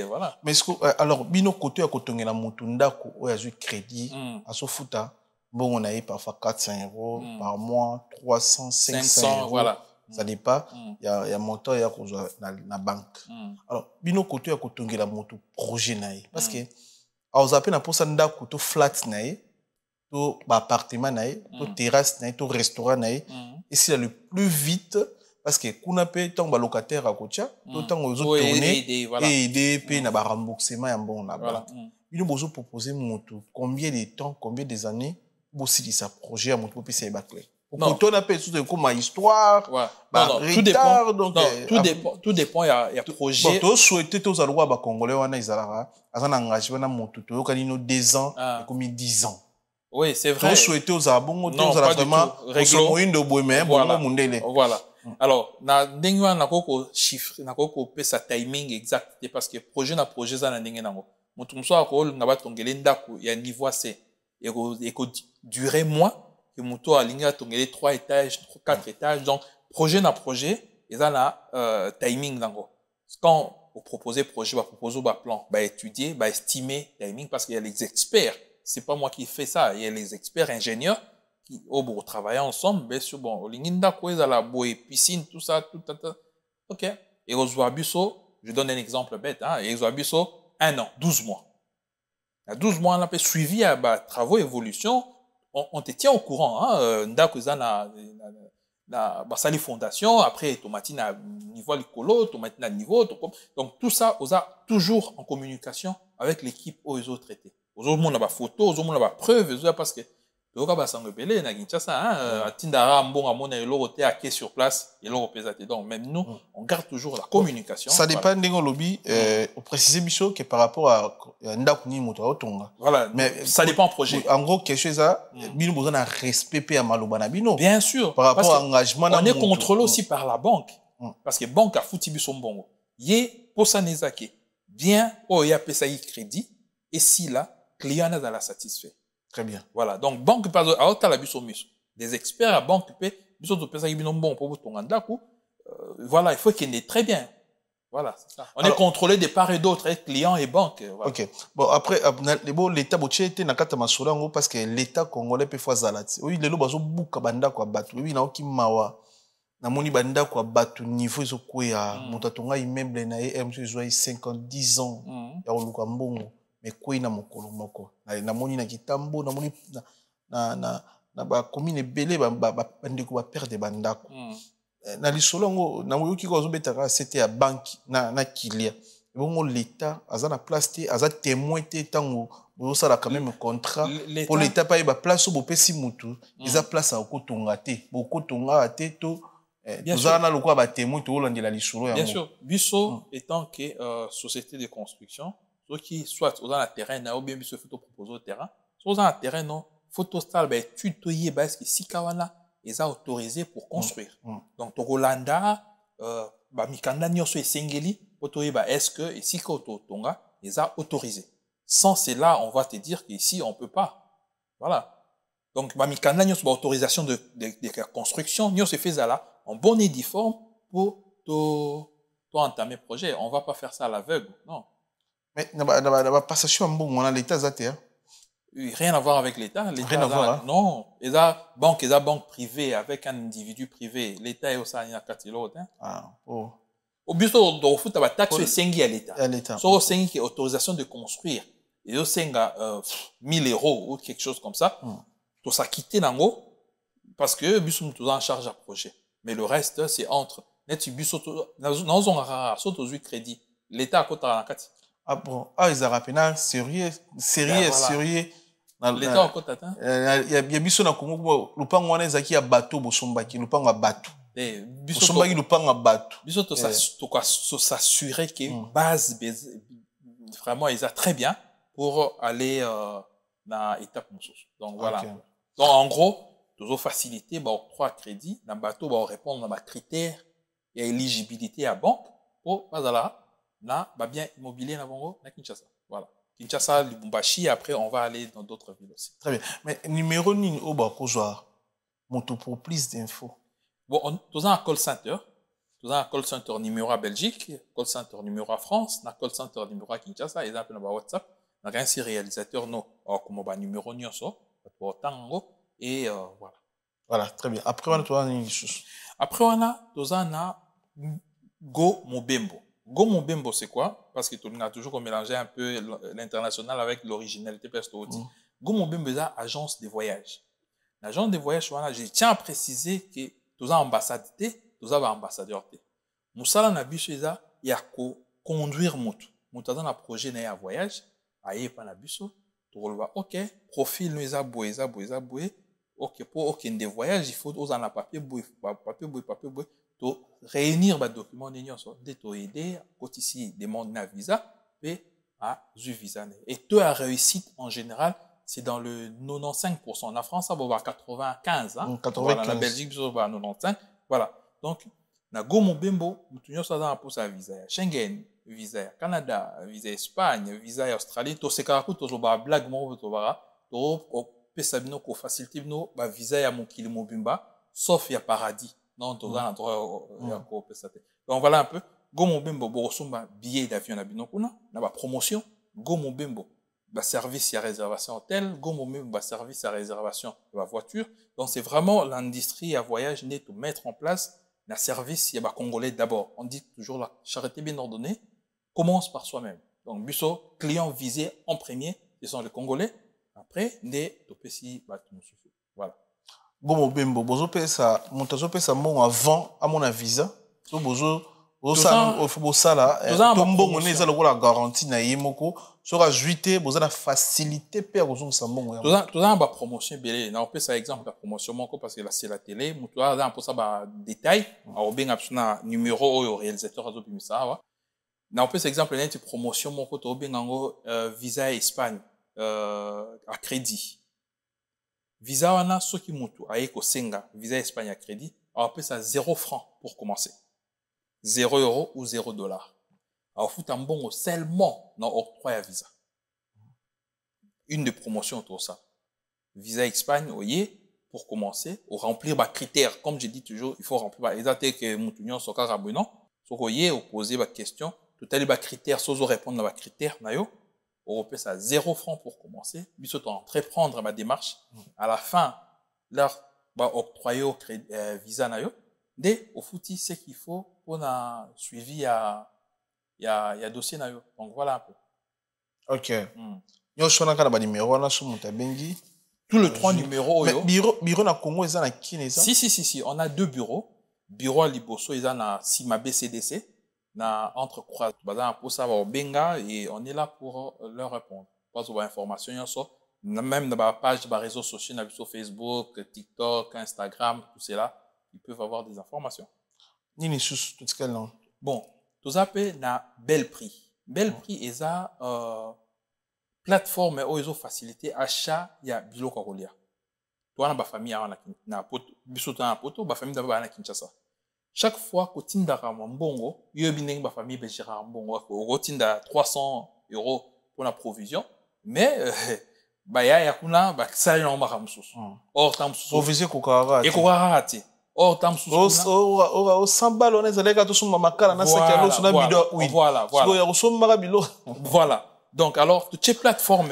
voilà. Mais alors bino côté à côté la mutunda ko o yazu crédit à sofuta bon on a parfois 400 € par mois 300 500 €, voilà ça dépend il y a montant ya ko na banque. Alors bino côté à côté la moto projet naï parce que aux appels na posa ndako to flat naï to appartement naï to terrasse naï to restaurant naï et c'est le plus vite parce que kuna pe tant ba locataire à kocha to tant aux autres tourner et aider pe na ba remboursement ya bon là bas bino bozo proposer moto combien de temps combien des années bo si sa projet à moto pe c'est bâclé pour ton appel tout comme histoire tout dépend il y a projet to souhaiter tous à loi ba congolais wana izalaka azana engagement na moto to yokani no 2 ans comme 10 ans. Oui, c'est vrai. To souhaiter aux abongo to vraiment moyen de boemer bon mundele. Voilà. Alors, na ndenge wana koko chiffre na koko pesa timing exact parce que projet za na ndenge nango. Mutu muso akol na batongele ndako ya niveau C et ko durer mois que mutu alinga tongele 3 étages, 4 étages donc projet eza na timing nango. Quand vous proposez projet, va proposer ba plan, ba étudier, ba estimer timing parce qu'il y a les experts. C'est pas moi qui fais ça, il y a les experts ingénieurs qui bon travailler ensemble bien sûr bon linginda quoi la boue piscine tout ça OK et aux Abisso je donne un exemple bête hein et aux Abisso 1 an 12 mois à 12 mois on a fait suivi à travaux évolution on te tient au courant hein ndako za na basali fondation après tomati na niveau l'écolo tomati na niveau donc tout ça on a toujours en communication avec l'équipe aux autres traités aux autres monde la photo aux autres monde la preuve parce que donc ba sangobele na Kinshasa hein atindara mbonga mona eloko te ake sur place eloko pesate donc même nous on garde toujours la communication ça dépend de lobby au préciser biso que par rapport à ndako ni moto otonga voilà mais ça dépend projet en gros quelque chose ça bino besoin de respect à maloba na bino bien sûr par rapport à engagement on est contrôlé aussi par la banque parce que banque a foutu biso mbongo yé posa nezake bien o ya pesa yi crédit et si là client na la satisfait. Très bien. Voilà. Donc, banque, par exemple, la des experts à banque, bon pour ton voilà, il faut qu'il ait très bien. Voilà, c'est ça. On est contrôlé de part et d'autre, avec clients et banques. Voilà. Ok. Bon, après, l'État, parce que l'État congolais peut faire zalati. Oui, les lois sont beaucoup banda quoi battu. Oui, na oki mawa. Na moni banda quoi battu niveau iso quoi. Mutatonga immeuble na EM sur 50 ans. Ya oluka mbongo. Mais quoi na mokolo moko. Na moni na kitambo, na moni na ba commune belé ba ndeko ba perdre banda ko. Na lisolongo na moyoki ko zobetaka c'était à banque na kilia. Bongo l'État aza na place te aza témoin te tango bo sala quand même contrat pour l'État pa ba place bo pesi mutu eza place a kotonga te bo kotonga te to za na lokwa ba témoin to landela lisolo ya. Bien sûr, biso étant que société de construction, ceux qui soit dans le terrain na ou bien biso photo proposer au terrain, soit dans le terrain non photo style ba étude to yé ba est-ce que sikawana ils ont autorisé pour construire. Donc, Togolanda, Mikanda Nyoso et Sengeli, est-ce que ici, Tonga, ils ont autorisé. Sans cela, on va te dire qu'ici, on ne peut pas. Voilà. Donc, Mikanda Nyoso, autorisation de construction, Nyoso fait ça là, en bon et due forme pour entamer le projet. On ne va pas faire ça à l'aveugle. Non. Mais, la passation, on a l'État, rien à voir avec l'État. Rien à voir. Non. Ils ont banque privée avec un individu privé. L'État est aussi un catalogue. Au but de foot, la taxe est 5 à l'État. Sur 5 qui est autorisation de construire. Et au 5 1000 € ou quelque chose comme ça. Tout ça quitter nango parce que bus sont en charge à projet. Mais le reste c'est entre net bus nous on a sauto crédit. L'État a côté en kat. Ah bon, ils ont rappelé sérieux. L'État côté attend. Il y a biso na Congo lupango wana ezaki ya bateau bosombaki lupango ya bateau. Bosombaki lupango ya bateau. Biso to s'assurer que base vraiment ils a très bien pour aller dans étape moussos. Donc voilà. Okay. Donc en gros, toujours faciliter octroi crédit dans bateau va répondre à critères et éligibilité à banque pour bazala na bien immobilier na Bongo na Kinshasa. Voilà. Kinshasa, Lubumbashi, après on va aller dans d'autres villes aussi. Très bien. Mais numéro ni au Bakozoar, moto pour plus d'infos. Bon, nous avons un call center. Nous avons un call center numéro à Belgique, call center numéro à France, un call center numéro à Kinshasa, exemple dans WhatsApp. Nous avons un réalisateur no comme numéro nyonso pour tango et voilà. Voilà, très bien. Après on a une chose. Après on a Go Mobembo. Go Mobembo, c'est quoi? Parce que on a toujours mélangé un peu l'international avec l'originalité persto. Go Mobembo est une agence de voyage. L'agence de voyage, je tiens à préciser que tous les ambassades, tous les ambassadeurs. Moussala na biso eza ya ko conduire moto. Moto dans un projet na voyage, aye pa na biso, to releva OK, profil nous eza boé. OK pour aucun des voyages, il faut aux en papier boé, to réunir ba documents nyonso, de to aider quand ici demande na visa et à ju visa. Et toi a réussite en général, c'est dans le 95%. En France, ça va avoir 95, hein. 95. Voilà, la Belgique, ça va avoir 95. Voilà. Donc, na go mobembo, mutunyo ça dans pour sa visa Schengen, visa Canada, visa Espagne, visa Australie, to se karaku to ba blague mo to bara, to pesa bino ko facilite bino ba visa ya mokili mobimba, sauf ya paradis. Non, to dans endroit ya ko pesa te. Donc voilà un peu go mobembo bo somba billet d'avion na bino kuna, na ba promotion, go mobembo ba service à réservation hôtel, go mobembo ba service à réservation de la voiture. Donc c'est vraiment l'industrie à voyage née de mettre en place la service, il y a Congolais d'abord. On dit toujours la charité bien ordonnée commence par soi-même. Donc, busso, clients visés en premier, ce sont les Congolais. Après, des topesi, voilà. Bon, Bembo, bozo pesa, montazo pesa mon avant, à mon visa. So bozo, ça, là, tombo on est la garantie na yemoko, sera juité, bozo la facilité père bozo sa mon. Tout ça, ba promotion belé. Na on peut ça exemple la promotion moko parce que là c'est la télé, mutu là pour ça ba détail, a bien absolument numéro au réalisateur azo bimisa wa. Na on peut ça exemple une promotion moko to bien ngo visa Espagne à crédit. Visa wana soki mutu ayeko senga visa Espagne à crédit, on peut ça 0 francs pour commencer. 0 € ou 0 $. Alors, faut un bon seulement dans octroi à visa. Une des promotions tout ça. Visa Espagne, voyez, pour commencer, ou remplir les critères. Comme je dis toujours, il faut remplir les dates que Moutounion soit carabouinant. Soko ye poser ba question, tout à les critères, sozo répondre à ba critères na yo, on paye ça 0 francs pour commencer. Biso to entreprendre ma démarche. À la fin, leur ba octroyer au visa na yo, dès au fouti ce qu'il faut pour na suivi à dossier na yo. Donc voilà un peu. OK. Yo shona kana ba numéro na so muta bengi. Tous les 3 numéros yo. Mais bureau na Congo eza na kine ça? Si, on a 2 bureaux. Bureau à Liboso, ils ont na Sima BCDC, na entre croix, pour ça va au Benga et on est là pour leur répondre. Pas aux informations, même dans la page, dans les réseaux sociaux, sur Facebook, TikTok, Instagram, tout cela, ils peuvent avoir des informations. Nini sous tout ce qu'elle a. Bon, tout ça peut na bel prix. Bel prix, ils ont plateforme où ils ont facilité achat, il y a bilo Karolia. Toi, na famille na poto, biso na poto, ba famille d'abord na Kinshasa. Chaque fois que tu as un bongo, il y a une famille qui a un bongo, tu as 300 € pour la provision, mais il y a un ça y est, or tam sous provision kokara et kokara or tam sous o 100 balles on est allé à tout son makala na sac à l'eau sur la bidon oui voilà donc alors toutes ces plateformes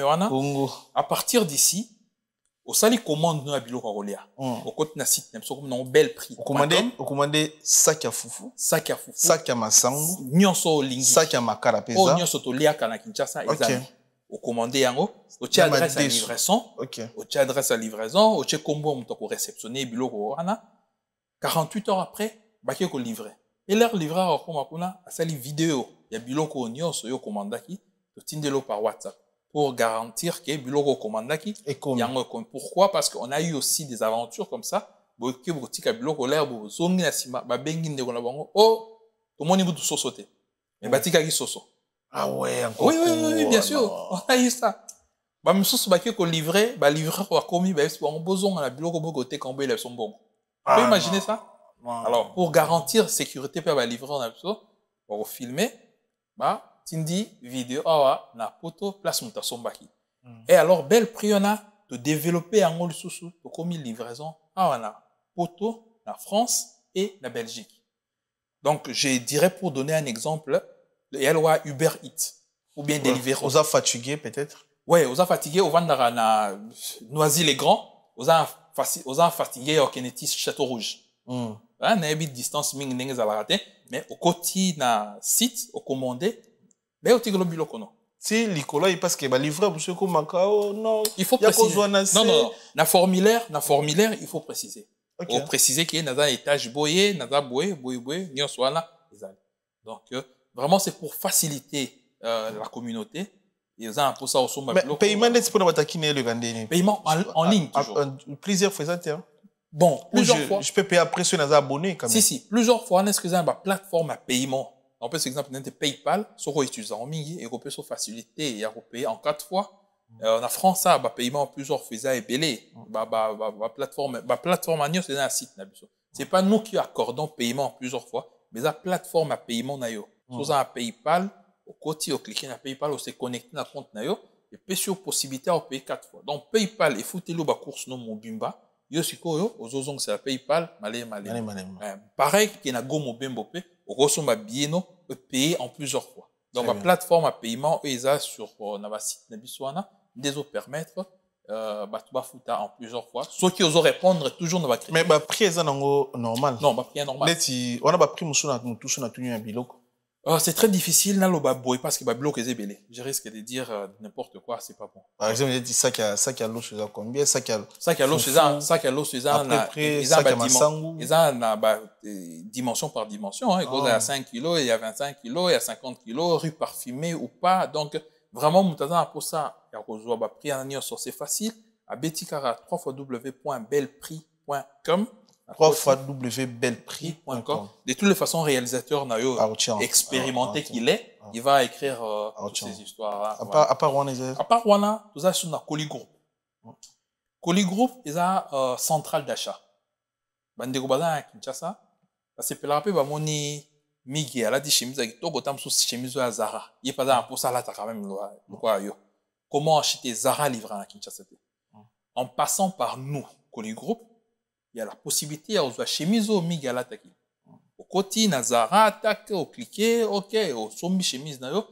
à partir d'ici au sali commande na bilo Karolia au côté na site même comme non bel prix au commander sac à foufou sac à masangu nyonso lingi sac à makala pesa o nyonso to liaka na Kinshasa ezali au commander yango au tien adresse à livraison au tien adresse à livraison au tien combo on ko réceptionner bilo wana 48 heures après baki ko livrer et leur livreur ko makuna asali vidéo ya bilo ko nyonso yo commandaki to tindelo par WhatsApp pour garantir que biloko commandaki yango pourquoi parce qu'on a eu aussi des aventures comme ça boke botika biloko l'air bo zongi na sima ba bengi ndeko na bango oh to moni butu sosote mais batika ki soso ah ouais encore oui bien sûr on a eu ça ba misusu baki ko livrer ba livreur wa komi ba on bozong na biloko boko te kambo ile son bon tu peux imaginer ça alors pour garantir sécurité pe ba livreur na biso pour filmer ba tindi vidéo awa na poto place muta sombaki et alors bel prix on a de développer en ngol susu to komi livraison awa na poto na France et la Belgique. Donc je dirais pour donner un exemple il y a Uber Eats ou bien Deliveroo. Vous a fatigué peut-être? Ouais, vous a fatigué au Vandara na Noisy-les-Grands, vous a fatigué au Kennedy Château Rouge. Là na bit distance ming ndenge za raté mais au côté na site au commandé mais au tigolo biloko non. Si l'icolo il parce que ba livrer pour ceux comme Macao non. Il faut préciser. Non. Na formulaire, il faut préciser. Okay. Faut préciser qu'il y a un étage boyé, nada boyé, nyo soana ezali. Donc vraiment c'est pour faciliter la communauté. Ils ont pour ça aussi ma biloko. Paiement n'est pas bataki ne le gandeni. Paiement en ligne toujours. Plusieurs fois ça tiens. Bon, plusieurs fois. Je peux payer après sur les abonnés quand même. Si, plusieurs fois on est-ce que ça une plateforme à paiement. On peut, par exemple, dans PayPal, sur quoi utiliser en mingi, et on peut se faciliter et payer en 4 fois. En France, ça, paiement plusieurs fois, et belé. Plateforme à nous, c'est un site, c'est pas nous qui accordons paiement plusieurs fois, mais la plateforme à paiement, nayo. Sur un PayPal, au côté, au cliquer na PayPal, on s'est connecté na compte nayo, et puis sur possibilité à payer 4 fois. Donc, PayPal, et foutez-le, course non, mon bimba. Yo, c'est quoi, yo? Aux autres, c'est la PayPal, malé. Pareil, qu'il y a go, mon bimbope. Au bieno payer en plusieurs fois. Donc la plateforme à paiement ils a sur na site na biswana des autres permettre ba futa en plusieurs fois. Ceux qui osent répondre toujours na mais ba prix est normal. Non, ba prix est normal. On a ba prix musuna tout na tunu biloko. C'est très difficile dans le baboy parce que babilo est belé. Je risque de dire n'importe quoi, c'est pas bon. Par exemple, il dit ça qu'il y a l'eau chez combien, ça qu'il y a l'eau chez ils ont dimension par dimension, hein. Il y a 5 kilos, il y a 25 kilos, il y a 50 kilos, riz parfumé ou pas. Donc, vraiment, moutaza pour ça, il y a rejoint ba prix en nion c'est facile. À Betikara, www.belprix.com. www.belprix.com. De toutes les façons, réalisateur Nayo expérimenté qu'il est, il va écrire toutes ces histoires. À part Wana, tout ça sur la Coli Group. Coli Group, ils ont centrale d'achat. Bandego Bazan à Kinshasa, parce que la paix, moni Migi, elle a dit chemise avec toi, gotam sous chemise à Zara. Il est pas pour ça là, t'as quand même le quoi yo. Comment acheter Zara livré à Kinshasa? En passant par nous, Coli Group, il y a la possibilité à usar chemise au migalataki. Au koti na Zara tac au cliquer OK au sombi chemise na yo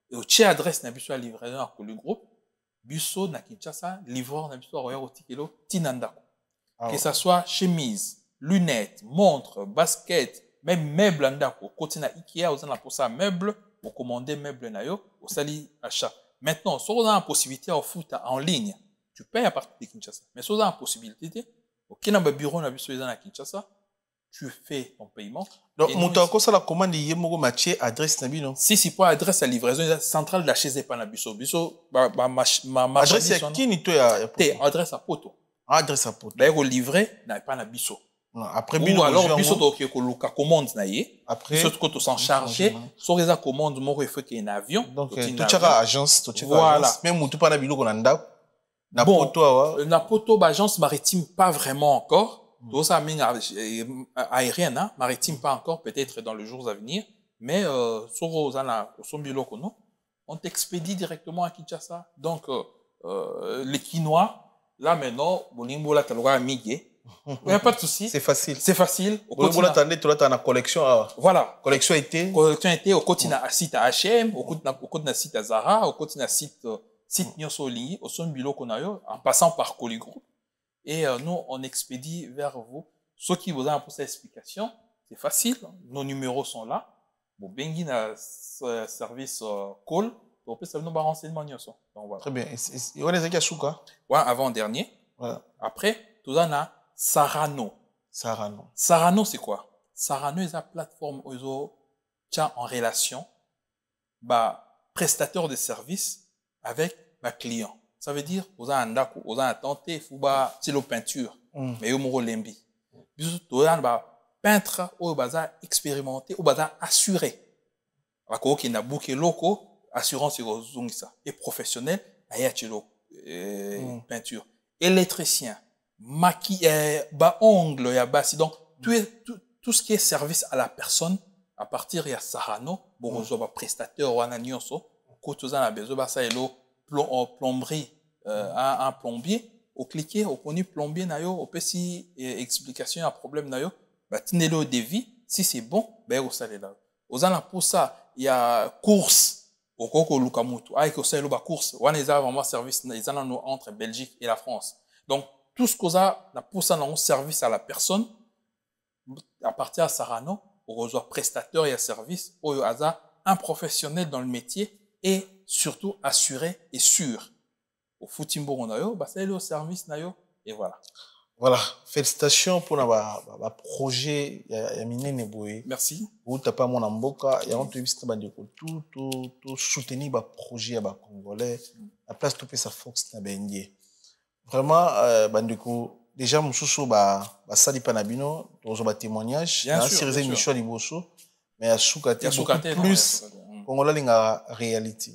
et au tie adresse na biso à livraison à Koli Group biso na Kinshasa livreur na biso roya otikelo tinanda que ça soit chemise lunettes montre basket même meuble ndako koti na Ikea aux na pour ça meuble pour commander meuble na yo au sali achat maintenant si on a la possibilité de foot en ligne tu payes à partir de Kinshasa mais si on a la possibilité au na bureau na biso na Kinshasa tu fais ton paiement. Donc, mon ça la commande y moko matché adresse na bino. Si pour adresse à livraison centrale d'achat c'est pas na biso. Biso ma adresse à qui ni toi ya adresse à poto. Adresse à poto. D'ailleurs au livrer n'a pas na biso. Après bino alors biso to ko luka commande na ye. Après biso ko to s'en charger, so reza commande moko il faut qu'il y ait un avion. Donc tu chaka agence, tu chaka agence. Même mutu pa na biloko na ndako. Na poto awa. Na poto agence maritime pas vraiment encore. Tout ça, aérienne, hein, maritime pas encore, peut-être dans les jours à venir, mais sur on t'expédie directement à Kinshasa. Donc, les Quinois, là maintenant, il n'y a pas de souci. C'est facile. C'est facile. Collection. Voilà. Collection été. Collection été, au quotidien site à H&M, au quotidien site à Zara, au quotidien site Nyosoli, au son bilo qu'on a eu, en passant par Koli Group. Et nous, on expédie vers vous. Ceux qui vous ont pour cette explication, c'est facile. Nos numéros sont là. Bon, Bengi na service call. On peut savoir nos renseignements. Donc voilà. Très bien. Et on est à Souka. Ouais, avant-dernier. Voilà. Après, tout ça, on a Sarano. Sarano. Sarano, c'est quoi? Sarano est la plateforme où ils ont en relation, prestataire de services avec client. Ça veut dire, vous avez un dako, vous avez un tenté, vous avez une peinture, mais vous avez lembi. Vous avez un peintre, vous avez expérimenté, vous avez assuré. Vous avez un bouquet local, assurance et professionnel, peinture. Électricien, ongle, donc tout ce qui est service à la personne, à partir de Sarano, vous avez un prestataire ou un agnoso, quand vous avez besoin de plomberie, un plombier, au cliquer, au connu plombier, au petit explication à problème, tenez le devis, si c'est bon, au salé là. Aux ans pour ça, il y a course, au Koko Lukamutu, avec au salé course, on a vraiment service, ils ont entre Belgique et la France. Donc, tout ce qu'on a, pour ça, on service à la personne, à partir de Sarano, on reçoit prestataire et service, au hasard, un professionnel dans le métier, et surtout assuré et sûr. Au footimbo on a c'est le service nayo et voilà. Voilà, félicitations pour le projet ya minene boye. Merci. Ou t'as pas mon amboka ya on te visite tout soutenir ba projet ba congolais. La place tout sa force na bendier. Vraiment bandeko déjà mususu sali panabino tozo ba témoignage na série émission liboso mais à soukate plus Congolais linga réalité.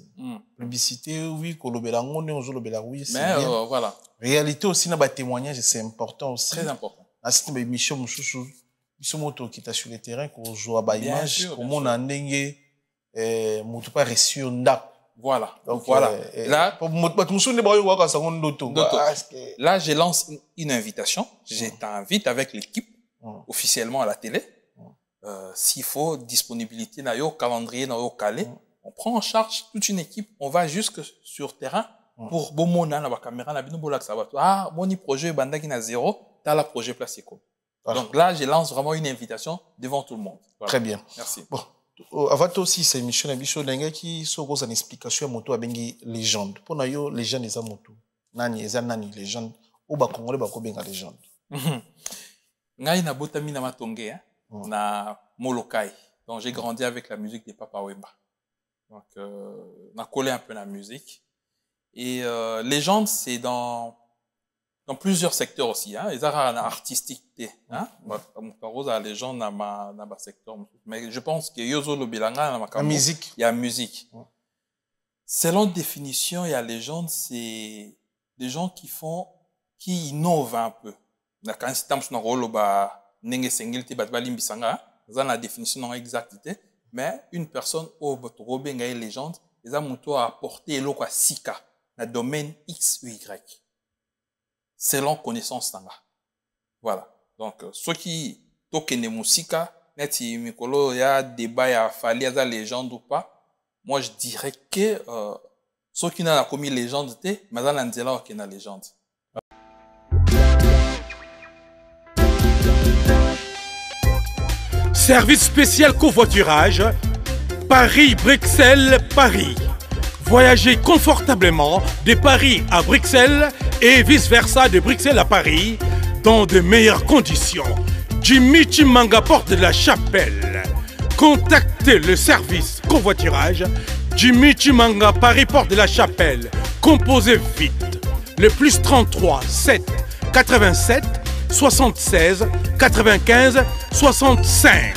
Publicité, oui, kolobela ngone, ozolobela oui, c'est bien. Mais voilà. Réalité aussi, na ba témoignage, c'est important aussi. Très important. Asite ba émission mususu, biso moto qui ta sur le terrain, ko zo ba image, comment na ndenge moto pas reçu nda. Voilà. Donc voilà. Là, là, je lance une invitation. Je t'invite avec l'équipe officiellement à la télé. S'il faut disponibilité na yo calendrier na yo calé, on prend en charge toute une équipe, on va jusque sur terrain pour bomona na ba caméra na bino bolak ça va moni projet bandaki na 0 t'as la projet placé comme. Donc là je lance vraiment une invitation devant tout le monde. Voilà. Très bien. Merci. Bon, avant aussi cette émission na biso ndenge ki soko za explication ya moto abengi légende. Pour na yo légende eza moto. Nani eza nani légende ou ba congolais ba ko benga légende. Ngai na botami na matonge hein. Na Molokai. Donc, j'ai grandi avec la musique des Papa Wemba. Donc, on a collé un peu la musique. Et légende, c'est dans plusieurs secteurs aussi. Hein. Les arts artistiques. Hein. La légende dans ma secteur. Mais je pense que Yozo Lobilanga, la musique. Il y a musique. Selon définition, il y a légende, c'est des gens qui innovent un peu. Quand c'est un rôle, nenge sengilité batbali mbisanga ça la définition non exacte mais une personne au botobe ngai légende eza muto a apporter eloko a sika na domaine X ou Y selon connaissance nanga voilà donc ceux qui tokene musika Neti Mikolo, il y a débat, il y a fallu, il y a légende ou pas. Moi, je dirais que ceux qui n'ont commis légende, mais dans l'Anzela, qui n'a légende. Service spécial covoiturage, Paris-Bruxelles-Paris. Voyagez confortablement de Paris à Bruxelles et vice-versa de Bruxelles à Paris dans de meilleures conditions. Jimmy Chimanga, porte de la Chapelle. Contactez le service covoiturage Jimmy Chimanga, Paris, porte de la Chapelle. Composez vite. Le plus 33 7 87 76 95 65.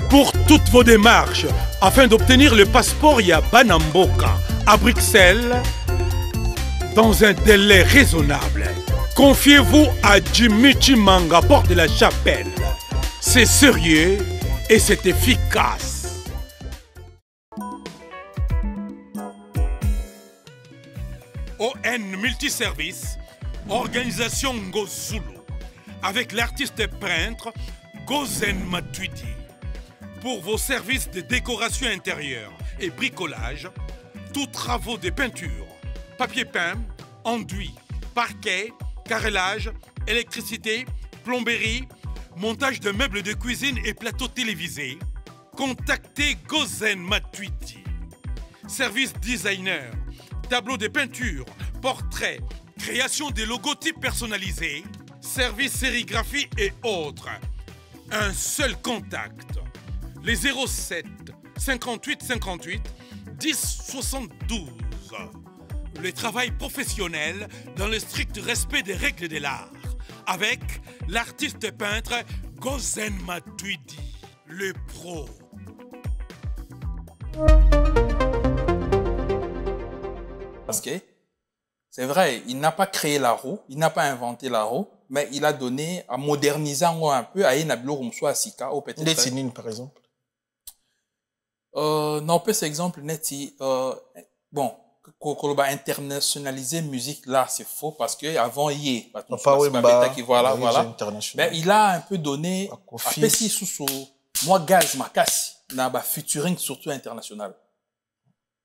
Pour toutes vos démarches, afin d'obtenir le passeport Yabanamboka à Bruxelles, dans un délai raisonnable, confiez-vous à Jimmy Chimanga, porte de la Chapelle. C'est sérieux et c'est efficace. ON Multiservice, organisation Ngozulu, avec l'artiste peintre Gozen Matuidi. Pour vos services de décoration intérieure et bricolage, tous travaux de peinture, papier peint, enduit, parquet, carrelage, électricité, plomberie, montage de meubles de cuisine et plateaux télévisés, contactez Gozen Matuidi. Service designer, tableau de peinture, portrait, création de logotypes personnalisés, service sérigraphie et autres. Un seul contact. Les 07 58 58 10 72. Le travail professionnel dans le strict respect des règles de l'art. Avec l'artiste peintre Gozen Matuidi, le pro. Parce que c'est vrai, il n'a pas créé la roue, il n'a pas inventé la roue, mais il a donné, à moderniser un peu, à Inabilo Rumso Asika, au peut-être. Létinine, par exemple. Non, peut cet exemple, Neti, bon, qu'on va internationaliser musique, là, c'est faux, parce que avant, il voilà. Mais il a un peu donné, après, si sous moi, Gaz, Makassi, n'a pas featuring surtout international.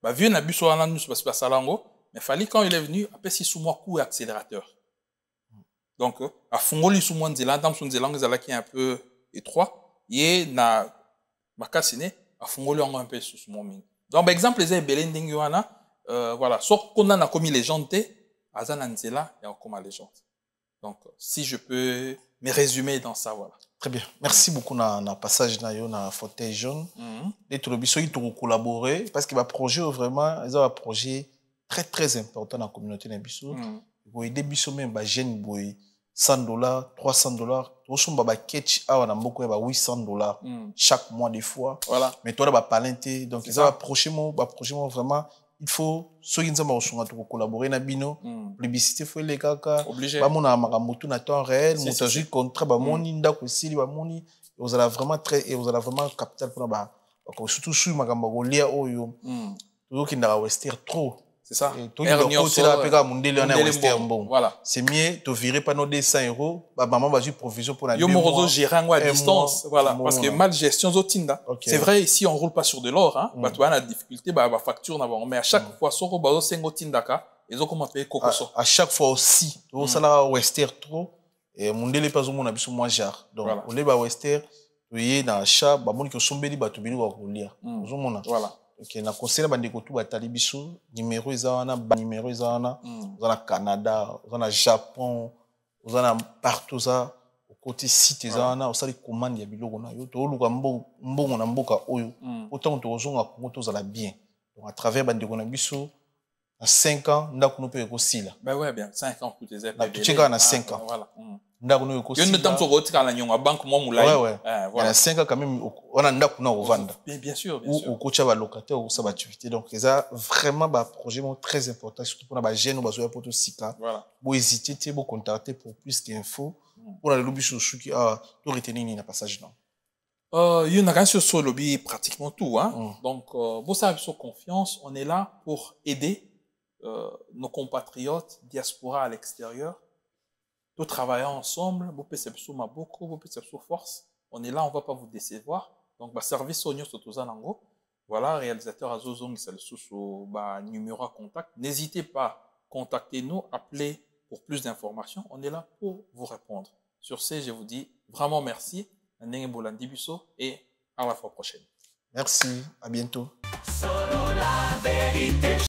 Bah, vu, n'a bu sur un an, parce que ça l'ango, mais fallait quand il est venu, après, si sous moi, coup accélérateur. Donc, à Fongoli, sous moi, Nzela, dans son Nzela, Nzela qui est un peu étroit, il n'a, Makassi, à Fongoli, on a un peu sous mon ming. Donc, par exemple, les Belending Yohana, voilà, sauf qu'on a commis légende, Azan Nzela, il y a comme légende. Donc, si je peux me résumer dans ça, voilà. Très bien. Merci beaucoup na passage na yo na fauteuil jaune. Les Tolobiso ils ont collaboré parce que le projet vraiment, ils ont un projet très très important dans la communauté na biso. Ils vont aider biso même ba jeune boy $100, $300. Tout son baba catch awa na mboko ba $800 chaque mois des fois. Voilà. Mais toi ba palente donc ils ont un projet vraiment il faut ceux qui nous ont collaborer na bino publicité faut les kaka ba mona makamutu na temps réel montage contrat ba moni ndako sili ba moni vous allez vraiment très et vous allez vraiment capital pour ba surtout sur makambo golia oyo tout qui n'a wester trop c'est ça voilà c'est mieux de virer pas nos 200 €. Ba maman va juste provision pour la yo morozo gérer à distance voilà parce que mal gestion zotinda c'est vrai ici on roule pas sur de l'or hein bah tu as la difficulté bah facture na mais à chaque fois so ba sengo tindaka ils ont comment payer kokoso à chaque fois aussi to sala wester trop et mondele pas zo mona biso moins jar donc on les ba wester to yé na achat ba moni ko sombeli ba to bini ko kolia zo mona voilà. Ok, na conseil bande ko tout batali biso numéro ezana ba numéro ezana au Canada, au Japon, au partout ça au côté site ezana au sali commande ya biloko na yo to luka mbongo na mboka oyo autant to zonga ko to zala bien. Donc à travers bande ko na biso à 5 ans ndako no pe ko sila. Ben ouais bien 5 ans pour tes aides. Tu sais qu'on a 5 ans. Voilà. Ndako no ko sila. Yo ne temps ko tika la nyonga banque mo mulai. Ouais. Voilà 5 ans quand même on a ndako na ovanda. Bien sûr. Ou coach ba locataire ou ça ba activité donc ça vraiment ba projet très important surtout pour na ba jeune ou ba zoya pour to sika. Voilà. Bo hésiter bo contacter pour plus d'infos pour la lobby sur qui to retenir ni na passage non. Il y en a sur lobby pratiquement tout hein. Donc vous savez sur confiance, on est là pour aider nos compatriotes diaspora à l'extérieur. Nous travaillons ensemble, vous pouvez se beaucoup, vous pouvez se force. On est là, on ne va pas vous décevoir. Donc, service Sonio Sotozanango. Voilà, réalisateur Azozong, c'est le sous numéro à contact. N'hésitez pas, contactez-nous, appelez pour plus d'informations. On est là pour vous répondre. Sur ce, je vous dis vraiment merci. Et à la fois prochaine. Merci, à bientôt. Solo la vérité.